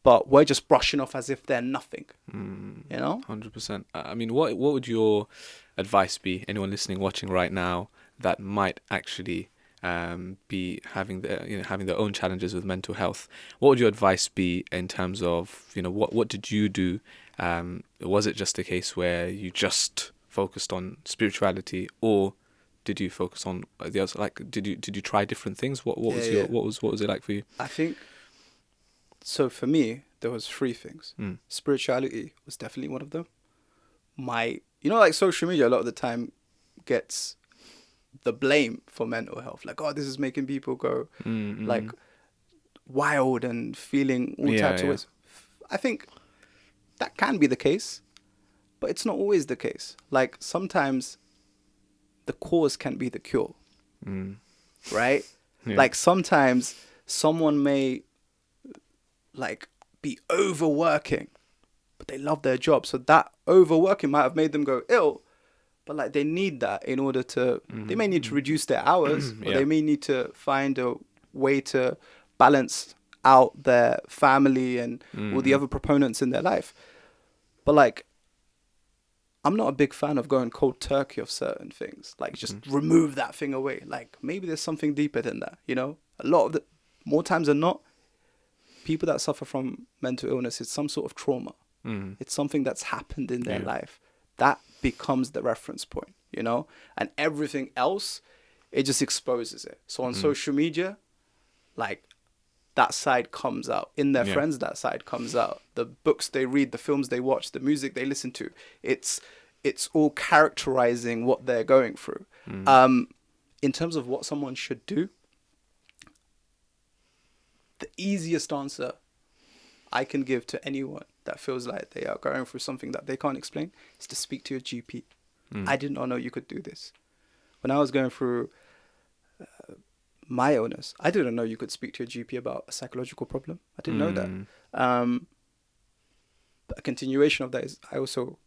but we're just brushing off as if they're nothing? You know? 100%. I mean, what would your advice be? Anyone listening, watching right now that might actually be having their own challenges with mental health? What would your advice be in terms of, what did you do? Was it just a case where you just focused on spirituality, or did you focus on the other? Like, did you try different things? What was it like for you? I think so. For me, there was 3 things. Spirituality was definitely one of them. Like social media, a lot of the time gets the blame for mental health. Like, oh, this is making people go like wild and feeling all types of ways. I think that can be the case, but it's not always the case. Like, sometimes the cause can be the cure, right? Yeah. Like, sometimes someone may like be overworking, but they love their job. So that overworking might have made them go ill, but like they need that in order to, they may need to reduce their hours, or they may need to find a way to balance out their family and all the other proponents in their life. But like, I'm not a big fan of going cold turkey of certain things. Like, just remove that thing away. Like, maybe there's something deeper than that, A lot of more times than not, people that suffer from mental illness, it's some sort of trauma. It's something that's happened in their life. That becomes the reference point, And everything else, it just exposes it. So on social media, like, that side comes out. In their friends, that side comes out. The books they read, the films they watch, the music they listen to, it's all characterizing what they're going through. In terms of what someone should do, the easiest answer I can give to anyone that feels like they are going through something that they can't explain is to speak to your GP. I did not know you could do this. When I was going through my illness, I didn't know you could speak to your GP about a psychological problem. I didn't know that. But a continuation of that is I also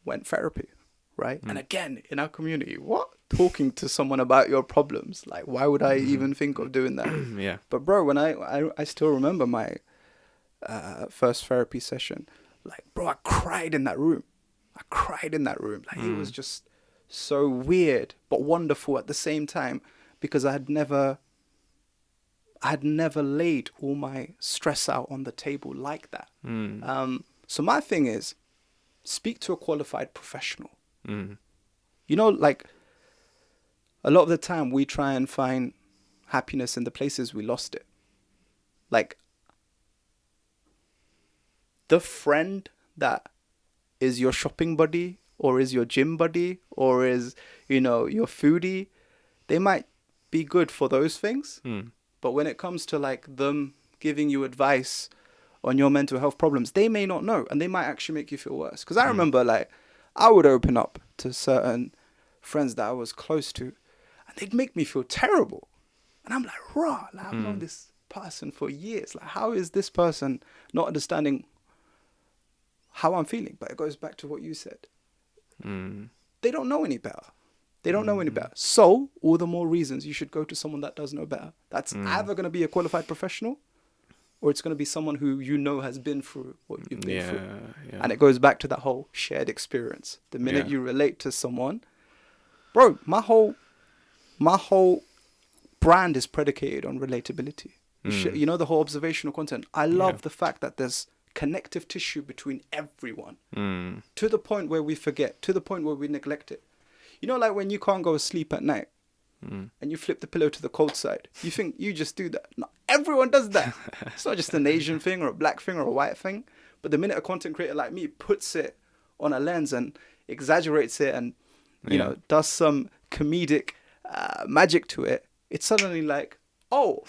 went therapy, right? And again, in our community, what? Talking to someone about your problems. Like, why would I even think of doing that? Yeah. But bro, when I still remember my first therapy session, like, bro, I cried in that room. Like, it was just so weird, but wonderful at the same time, because I had never laid all my stress out on the table like that. So my thing is, speak to a qualified professional. You know, like, a lot of the time we try and find happiness in the places we lost it. Like, the friend that is your shopping buddy, or is your gym buddy, or is, you know, your foodie, they might be good for those things. But when it comes to like them giving you advice on your mental health problems, they may not know, and they might actually make you feel worse. Because I remember, like, I would open up to certain friends that I was close to, and they'd make me feel terrible. And I'm like, raw, like, I've known this person for years. Like, how is this person not understanding how I'm feeling? But it goes back to what you said. They don't know any better. So, all the more reasons you should go to someone that does know better. That's either going to be a qualified professional, or it's going to be someone who you know has been through what you've been through. Yeah. And it goes back to that whole shared experience. The minute you relate to someone, bro, my whole brand is predicated on relatability. You know, the whole observational content. I love the fact that there's connective tissue between everyone, to the point where we forget, to the point where we neglect it. You know, like when you can't go to sleep at night and you flip the pillow to the cold side, you think you just do that. No, everyone does that. It's not just an Asian thing or a black thing or a white thing. But the minute a content creator like me puts it on a lens and exaggerates it and, you know, does some comedic magic to it, it's suddenly like, oh,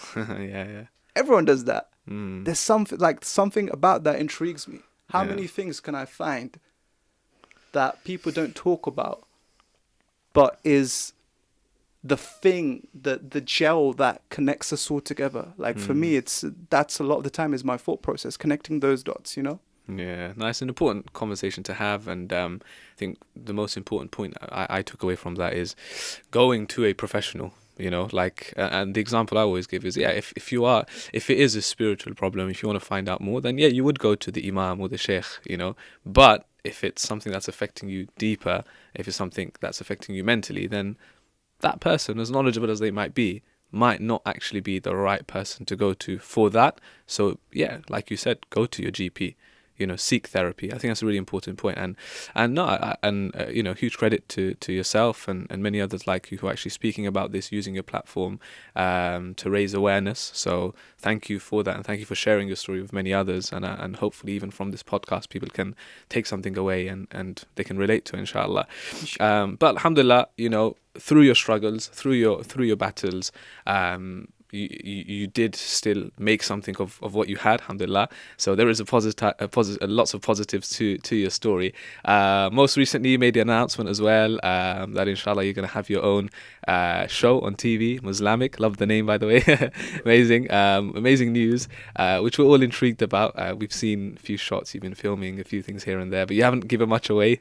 everyone does that. There's something about that intrigues me. How many things can I find that people don't talk about, but is the thing, the gel that connects us all together? Like, for me, that's a lot of the time is my thought process, connecting those dots, you know? Yeah, nice, an important conversation to have. And I think the most important point I took away from that is going to a professional. You know, like, and the example I always give is, if it is a spiritual problem, if you want to find out more, then you would go to the imam or the sheikh, you know. But if it's something that's affecting you deeper, if it's something that's affecting you mentally, then that person, as knowledgeable as they might be, might not actually be the right person to go to for that. So like you said, go to your GP. You know, seek therapy. I think that's a really important point. And you know, huge credit to yourself and many others like you who are actually speaking about this, using your platform to raise awareness. So thank you for that, and thank you for sharing your story with many others. And hopefully, even from this podcast, people can take something away and they can relate to it, inshallah. But alhamdulillah, you know, through your struggles, through your battles, you did still make something of what you had, alhamdulillah. So there is lots of positives to your story. Most recently, you made the announcement as well that inshallah you're going to have your own show on TV, Muslamic. Love the name, by the way. Amazing news, which we're all intrigued about. We've seen a few shots, you've been filming a few things here and there, but you haven't given much away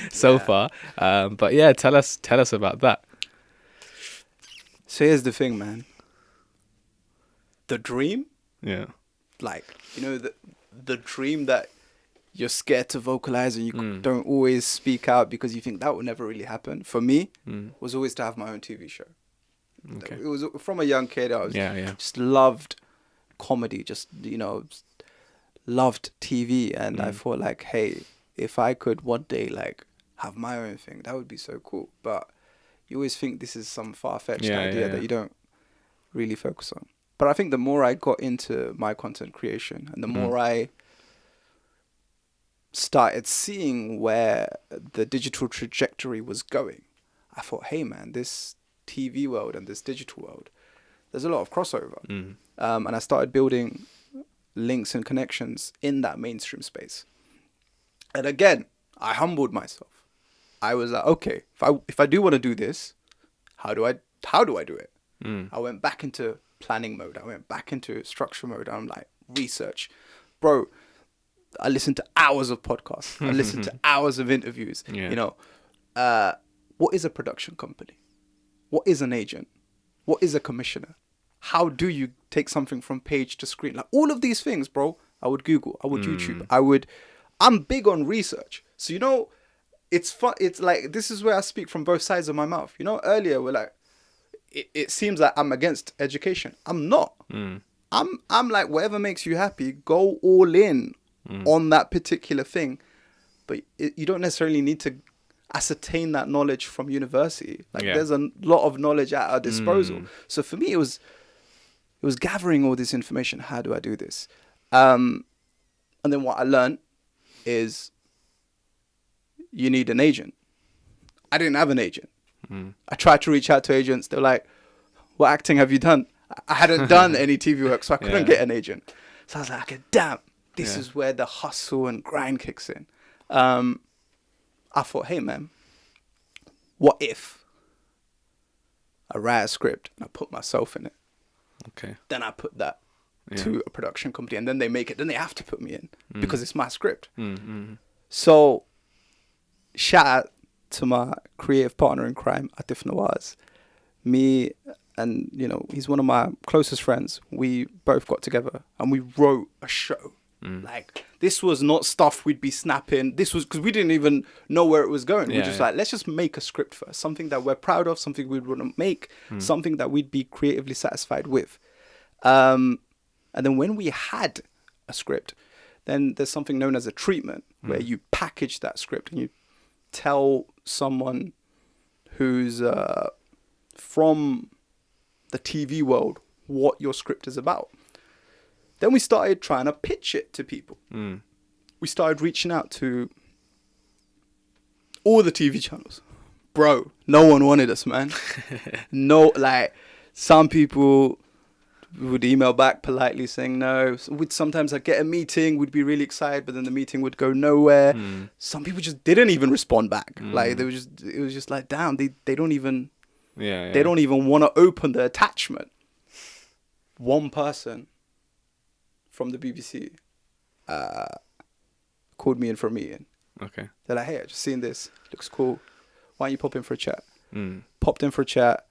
so far. But tell us about that. So here's the thing, man. The dream, like, you know, the dream that you're scared to vocalize and you don't always speak out because you think that would never really happen. For me, was always to have my own TV show. Okay. It was from a young kid. I was just loved comedy, just, you know, loved TV, and I thought, like, hey, if I could one day like have my own thing, that would be so cool. But you always think this is some far-fetched idea that you don't really focus on. But I think the more I got into my content creation and the more I started seeing where the digital trajectory was going, I thought, hey, man, this TV world and this digital world, there's a lot of crossover. And I started building links and connections in that mainstream space. And again, I humbled myself. I was like, okay, if I do want to do this, how do I do it? I went back into planning mode. I went back into structure mode. I'm like, research. Bro, I listen to hours of podcasts. I listen to hours of interviews. Yeah. You know, what is a production company? What is an agent? What is a commissioner? How do you take something from page to screen? Like all of these things, bro, I would Google, I would YouTube, I'm big on research. So, you know, it's fun. It's like, this is where I speak from both sides of my mouth. You know, earlier we're like, it seems like I'm against education. I'm not. I'm like, whatever makes you happy, go all in on that particular thing. But you don't necessarily need to ascertain that knowledge from university. Like there's a lot of knowledge at our disposal. So for me, it was gathering all this information. How do I do this? And then what I learned is you need an agent. I didn't have an agent. I tried to reach out to agents. They're like, what acting have you done? I hadn't done any TV work, so I couldn't get an agent. So I was like, okay, damn, this is where the hustle and grind kicks in. I thought, hey, man, what if I write a script and I put myself in it? Okay. Then I put that to a production company, and then they make it. Then they have to put me in because it's my script. So shout out to my creative partner in crime, Atif Nawaz. Me and, you know, he's one of my closest friends. We both got together and we wrote a show. Like, this was not stuff we'd be snapping. This was because we didn't even know where it was going. We're just like, let's just make a script first. Something that we're proud of, something we'd want to make, something that we'd be creatively satisfied with. And then when we had a script, then there's something known as a treatment, where you package that script and you tell someone who's from the TV world what your script is about. Then we started trying to pitch it to people. We started reaching out to all the TV channels. Bro, no one wanted us, man. No, like, some people would email back politely saying no. We'd sometimes like get a meeting, we'd be really excited, but then the meeting would go nowhere. Some people just didn't even respond back. Like, it was just like, damn, they don't even they don't even want to open the attachment. One person from the BBC called me in for a meeting. Okay. They're like, hey, I just seen this. Looks cool. Why don't you pop in for a chat? Popped in for a chat.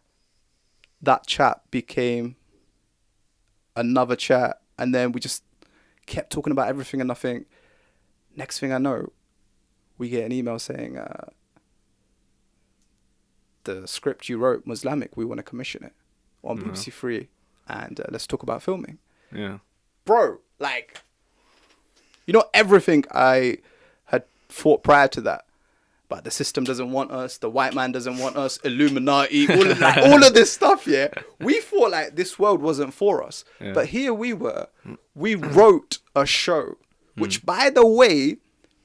That chat became another chat. And then we just kept talking about everything and nothing. Next thing I know, we get an email saying, the script you wrote, Muslimic, we want to commission it on BBC Three. And let's talk about filming. Yeah. Bro, like, you know, everything I had thought prior to that, but the system doesn't want us, the white man doesn't want us, Illuminati, all of this stuff, yeah. We thought like this world wasn't for us. But here we were. We wrote a show, which, by the way,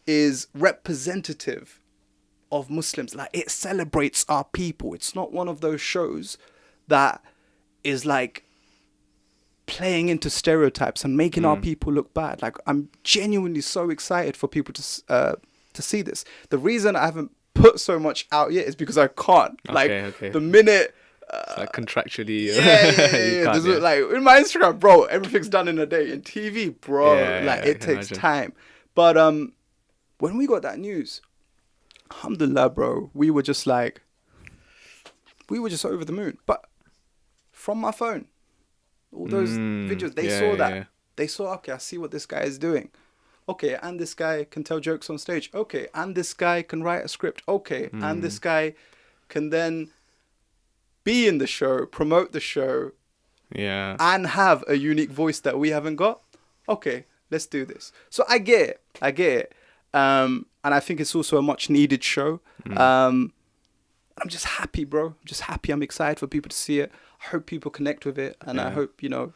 is representative of Muslims. Like, it celebrates our people. It's not one of those shows that is like playing into stereotypes and making our people look bad. Like, I'm genuinely so excited for people to see this. The reason I haven't put so much out yet is because I can't. The minute it's like contractually, you can't, like, in my Instagram, bro, everything's done in a day. In TV, bro, it takes time. But when we got that news, alhamdulillah, bro, we were just over the moon. But from my phone, all those videos, they saw that. Yeah. They saw, okay, I see what this guy is doing. Okay, and this guy can tell jokes on stage. Okay, and this guy can write a script. Okay, and this guy can then be in the show, promote the show, and have a unique voice that we haven't got. Okay, let's do this. So I get it. And I think it's also a much needed show. I'm just happy, bro. I'm just happy. I'm excited for people to see it. I hope people connect with it. And I hope, you know,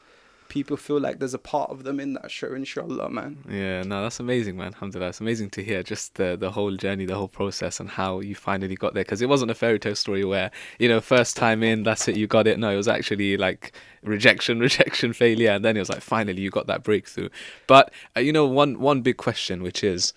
people feel like there's a part of them in that show, inshallah, man. Yeah, no, that's amazing, man. Alhamdulillah. It's amazing to hear just the whole journey, the whole process, and how you finally got there. Because it wasn't a fairy tale story where, you know, first time in, that's it, you got it. No, it was actually like rejection, failure. And then it was like, finally, you got that breakthrough. But, you know, one big question, which is,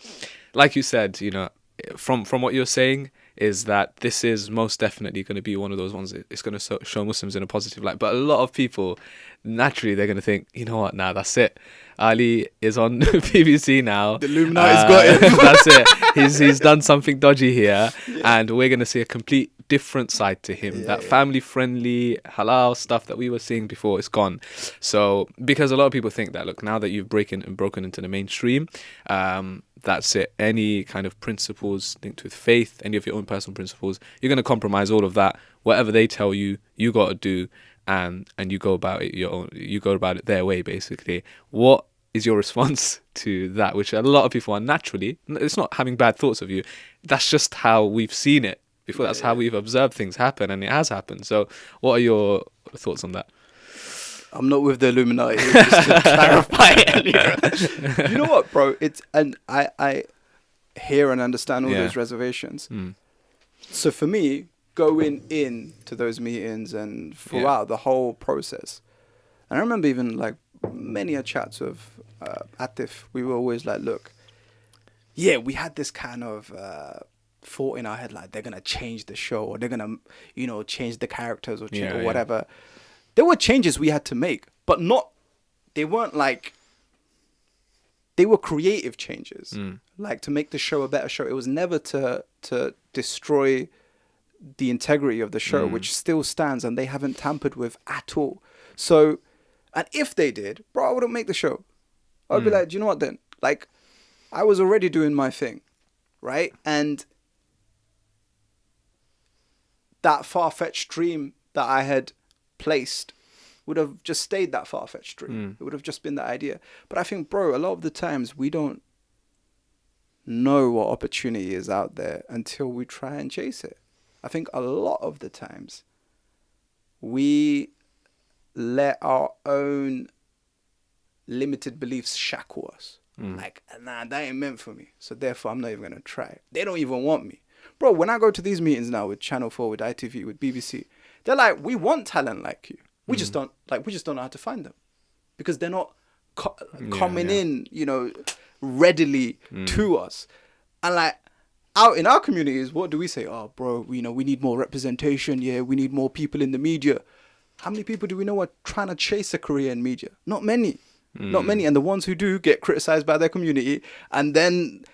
like you said, you know, from what you're saying, is that this is most definitely going to be one of those ones. It's going to show Muslims in a positive light. But a lot of people, naturally, they're going to think, you know what, nah, that's it. Ali is on BBC now. The Illuminati's got it. That's it. He's done something dodgy here, and we're going to see a complete different side to him. That family-friendly, halal stuff that we were seeing before is gone. So, because a lot of people think that, look, now that you've broken into the mainstream, that's it. Any kind of principles linked with faith, any of your own personal principles, you're going to compromise all of that. Whatever they tell you, you got to do. And you go about it you go about it their way, basically. What is your response to that, which a lot of people are naturally, it's not having bad thoughts of you, that's just how we've seen it before. That's how we've observed things happen, and it has happened. So what are your thoughts on that? I'm not with the Illuminati, just to clarify it. You know what, bro? I hear and understand all those reservations. So for me, going in to those meetings and throughout the whole process, and I remember even like many a chats of Atif, we were always like, look, we had this kind of thought in our head, like they're gonna change the show, or they're gonna change the characters, or or whatever. There were changes we had to make, but they weren't like, they were creative changes, like to make the show a better show. It was never to destroy the integrity of the show, which still stands, and they haven't tampered with at all. So, and if they did, bro, I wouldn't make the show. I'd be like, do you know what then? Like, I was already doing my thing, right? And that far-fetched dream that I had placed would have just stayed that far-fetched dream. It would have just been that idea. But I think, bro, a lot of the times we don't know what opportunity is out there until we try and chase it. I think a lot of the times we let our own limited beliefs shackle us. Like, nah, that ain't meant for me. So therefore, I'm not even going to try. They don't even want me. Bro, when I go to these meetings now with Channel 4, with ITV, with BBC, they're like, we want talent like you. We just don't know how to find them. Because they're not coming in, readily to us. And like, out in our communities, what do we say? Oh, bro, we need more representation. Yeah, we need more people in the media. How many people do we know are trying to chase a career in media? Not many. Not many. And the ones who do get criticized by their community, and then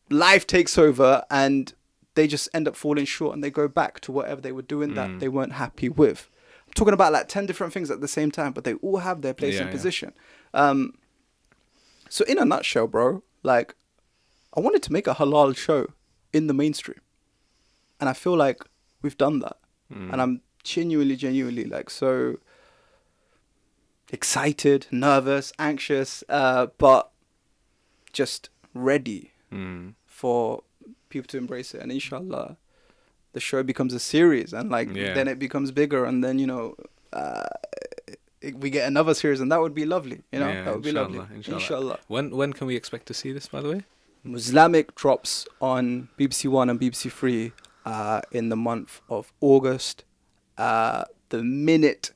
life takes over and they just end up falling short, and they go back to whatever they were doing that they weren't happy with. I'm talking about like 10 different things at the same time, but they all have their place and position. So in a nutshell, bro, like, I wanted to make a halal show in the mainstream. And I feel like we've done that. And I'm genuinely like so excited, nervous, anxious, but just ready for people to embrace it. And inshallah, the show becomes a series, and like then it becomes bigger, and then we get another series, and that would be lovely. That would be lovely. Inshallah. When can we expect to see this, by the way? Muslimic drops on BBC One and BBC Three in the month of August. The minute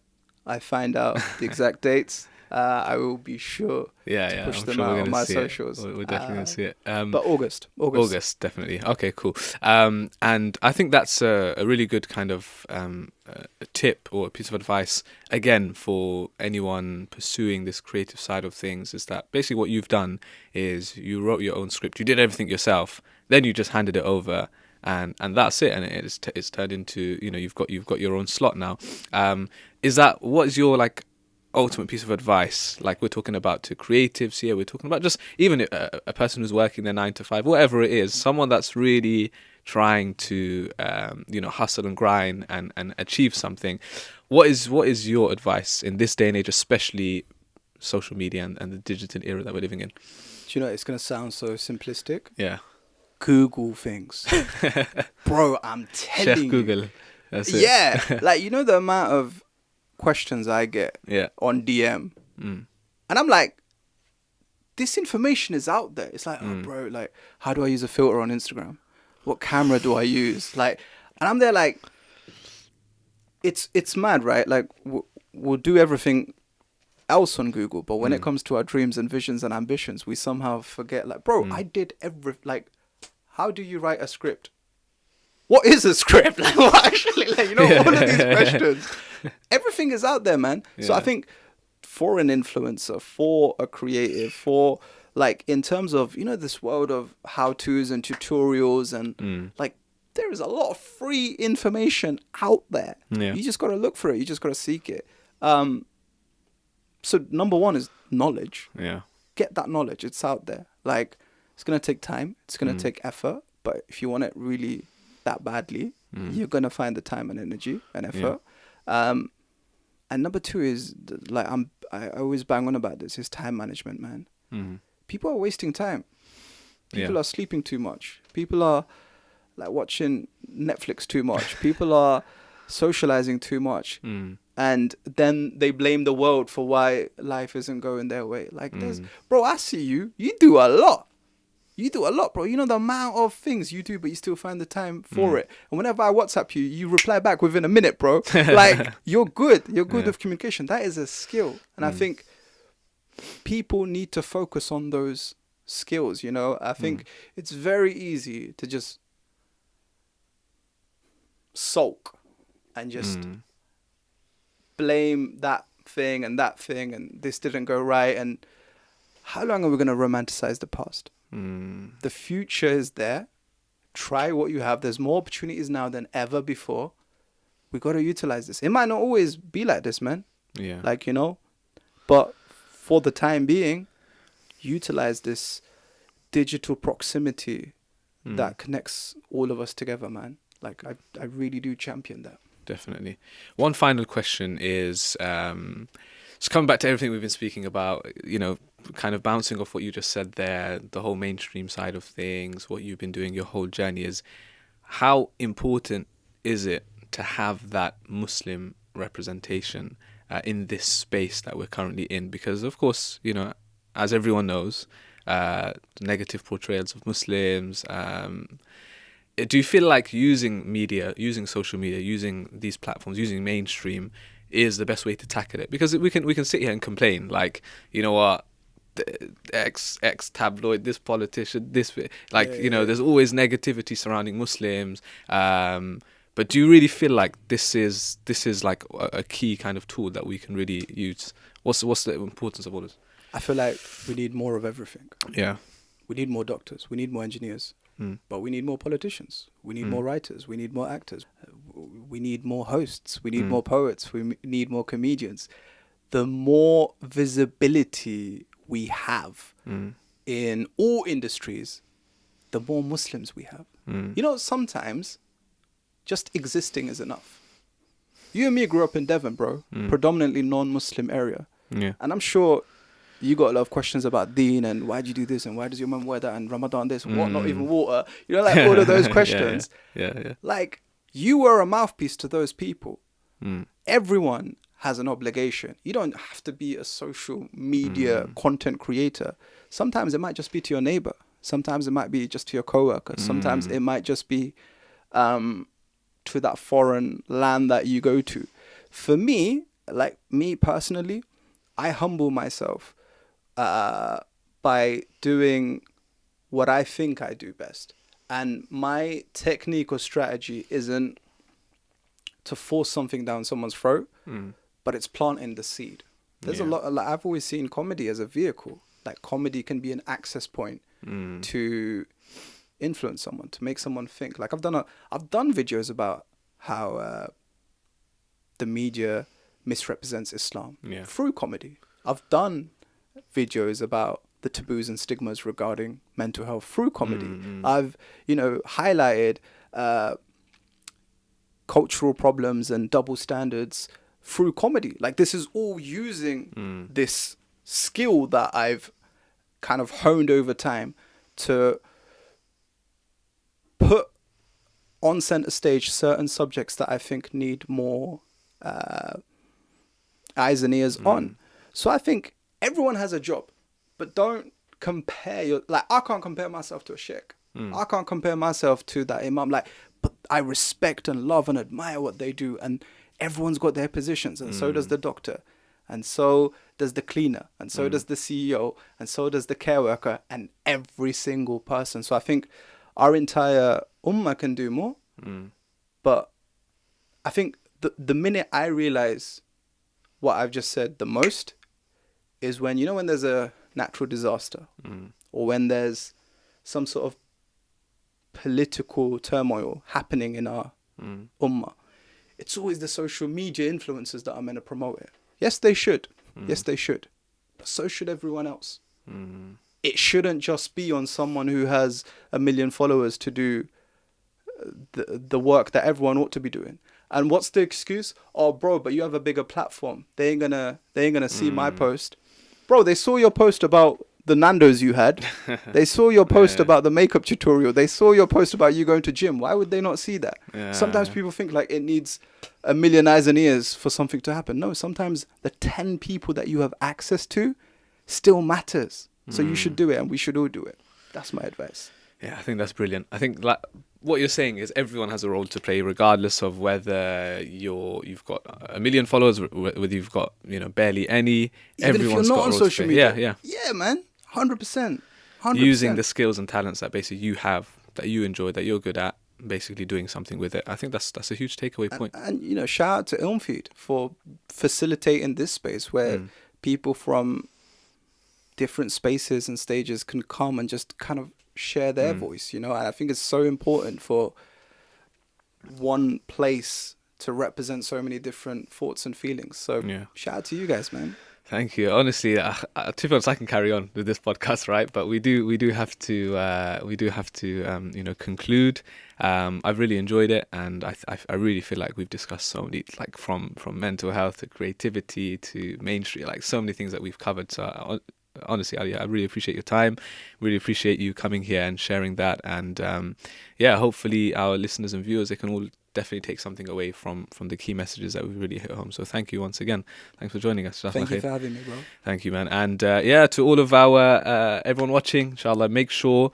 I find out the exact dates, I will be sure to push them out on my socials. We're definitely going to see it. But August, definitely. Okay, cool. And I think that's a really good kind of a tip or a piece of advice, again, for anyone pursuing this creative side of things, is that basically what you've done is you wrote your own script, you did everything yourself, then you just handed it over, and that's it, and it's turned into, you've got your own slot now. What is your like ultimate piece of advice, like we're talking about to creatives here, we're talking about just even a person who's working their 9 to 5, whatever it is, someone that's really trying to hustle and grind and achieve something? What is your advice in this day and age, especially social media and the digital era that we're living in? Do you know, it's going to sound so simplistic. Yeah. Google things. Bro, I'm telling Chef Google. That's it. Yeah. Like, the amount of questions I get on DM. And I'm like, this information is out there. It's like, oh, bro, like, how do I use a filter on Instagram? What camera do I use? Like, and I'm there like, it's mad, right? Like, we'll do everything else on Google, but when it comes to our dreams and visions and ambitions, we somehow forget, like, bro, I did like, how do you write a script? what is a script? Like, what actually, like, you know, all of these questions. Everything is out there, man. So I think for an influencer, for a creative, for like in terms of, you know, this world of how-tos and tutorials and like there is a lot of free information out there. Yeah. You just got to look for it. You just got to seek it. So number one is knowledge. Yeah. Get that knowledge. It's out there. Like, it's going to take time. It's going to take effort. But if you want it really that badly, you're going to find the time and energy and effort. Yeah. And number two is, like, I always bang on about this, is time management, man. People are wasting time. People are sleeping too much. People are, like, watching Netflix too much. People are socializing too much. And then they blame the world for why life isn't going their way. Like, there's, bro, I see you. You do a lot. You do a lot, bro. You know the amount of things you do, but you still find the time for it. And whenever I WhatsApp you, you reply back within a minute, bro. Like, you're good. You're good with communication. That is a skill. And I think people need to focus on those skills, you know? I think it's very easy to just sulk and just blame that thing and this didn't go right. And how long are we going to romanticize the past? The future is there. Try what you have. There's more opportunities now than ever before. We got to utilize this. It might not always be like this, man. Yeah. Like, you know, but for the time being, utilize this digital proximity that connects all of us together, man. Like, I really do champion that. Definitely. One final question is, just coming back to everything we've been speaking about, you know, kind of bouncing off what you just said there, the whole mainstream side of things, what you've been doing, your whole journey is, how important is it to have that Muslim representation in this space that we're currently in? Because, of course, you know, as everyone knows, negative portrayals of Muslims. Do you feel like using media, using social media, using these platforms, using mainstream is the best way to tackle it? Because we can sit here and complain, like, you know what, the X tabloid, this politician, this, like, you know, there's always negativity surrounding Muslims. But do you really feel like this is like a key kind of tool that we can really use? What's the importance of all this? I feel like we need more of everything. Yeah. We need more doctors. We need more engineers. But we need more politicians. We need more writers. We need more actors. We need more hosts. We need more poets. We need more comedians. The more visibility we have in all industries, the more Muslims we have. You know, sometimes just existing is enough. You and me grew up in Devon, bro. Predominantly non-Muslim area. Yeah. And I'm sure you got a lot of questions about Deen and why do you do this and why does your mum wear that and Ramadan this and what, not even water. You know, like all of those questions. Yeah. Like, you were a mouthpiece to those people. Everyone has an obligation. You don't have to be a social media content creator. Sometimes it might just be to your neighbor. Sometimes it might be just to your coworker. Sometimes it might just be to that foreign land that you go to. For me, like me personally, I humble myself by doing what I think I do best. And my technique or strategy isn't to force something down someone's throat, but it's planting the seed. There's a lot, like, I've always seen comedy as a vehicle. Like, comedy can be an access point to influence someone, to make someone think. Like, I've done videos about how the media misrepresents Islam through comedy. I've done videos about the taboos and stigmas regarding mental health through comedy. I've, you know, highlighted cultural problems and double standards through comedy. Like, this is all using this skill that I've kind of honed over time to put on center stage certain subjects that I think need more eyes and ears on. So I think everyone has a job, but don't compare I can't compare myself to a sheikh. I can't compare myself to that imam. Like, but I respect and love and admire what they do, and everyone's got their positions, and so does the doctor, and so does the cleaner, and so does the CEO, and so does the care worker, and every single person. So I think our entire ummah can do more. But I think the minute I realize what I've just said the most is when, you know, when there's a natural disaster or when there's some sort of political turmoil happening in our ummah, it's always the social media influencers that are meant to promote it. Yes, they should. Yes, they should. But so should everyone else. It shouldn't just be on someone who has 1 million followers to do the work that everyone ought to be doing. And what's the excuse? Oh, bro, but you have a bigger platform. They ain't gonna see my post. Bro, they saw your post about the Nando's you had. They saw your post about the makeup tutorial. They saw your post about you going to gym. Why would they not see that? Sometimes people think like it needs 1 million eyes and ears for something to happen. No, sometimes the 10 people that you have access to still matters. So you should do it, and we should all do it. That's my advice. Yeah, I think that's brilliant. I think like what you're saying is everyone has a role to play, regardless of whether you've got 1 million followers, whether you've got, you know, barely any. Even Everyone's if you're not got a on role to social play. media. Yeah, man. 100%. Using the skills and talents that basically you have, that you enjoy, that you're good at, basically doing something with it. I think that's a huge takeaway point. And you know, shout out to ilmfeed for facilitating this space where people from different spaces and stages can come and just kind of share their voice, you know. And I think it's so important for one place to represent so many different thoughts and feelings. So shout out to you guys, man. Thank you. Honestly, to be honest, I can carry on with this podcast, right? But we do have to you know, conclude. I've really enjoyed it, and I really feel like we've discussed so many, like from mental health to creativity to mainstream, like so many things that we've covered. So honestly, Ali, I really appreciate your time. Really appreciate you coming here and sharing that. And hopefully our listeners and viewers, they can all definitely take something away from the key messages that we really hit home. So thank you once again. Thanks for joining us. Thank you for having me, bro. Thank you, man. And to all of our everyone watching, inshallah, make sure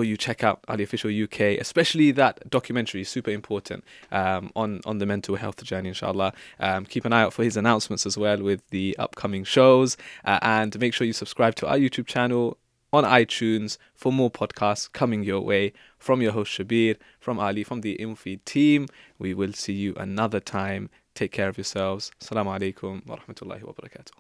you check out Ali Official UK, especially that documentary, super important, on the mental health journey, inshallah. Keep an eye out for his announcements as well with the upcoming shows, and make sure you subscribe to our YouTube channel on iTunes for more podcasts coming your way from your host Shabbir, from Ali, from the ilmfeed team. We will see you another time. Take care of yourselves. Assalamu alaikum wa rahmatullahi wa barakatuh.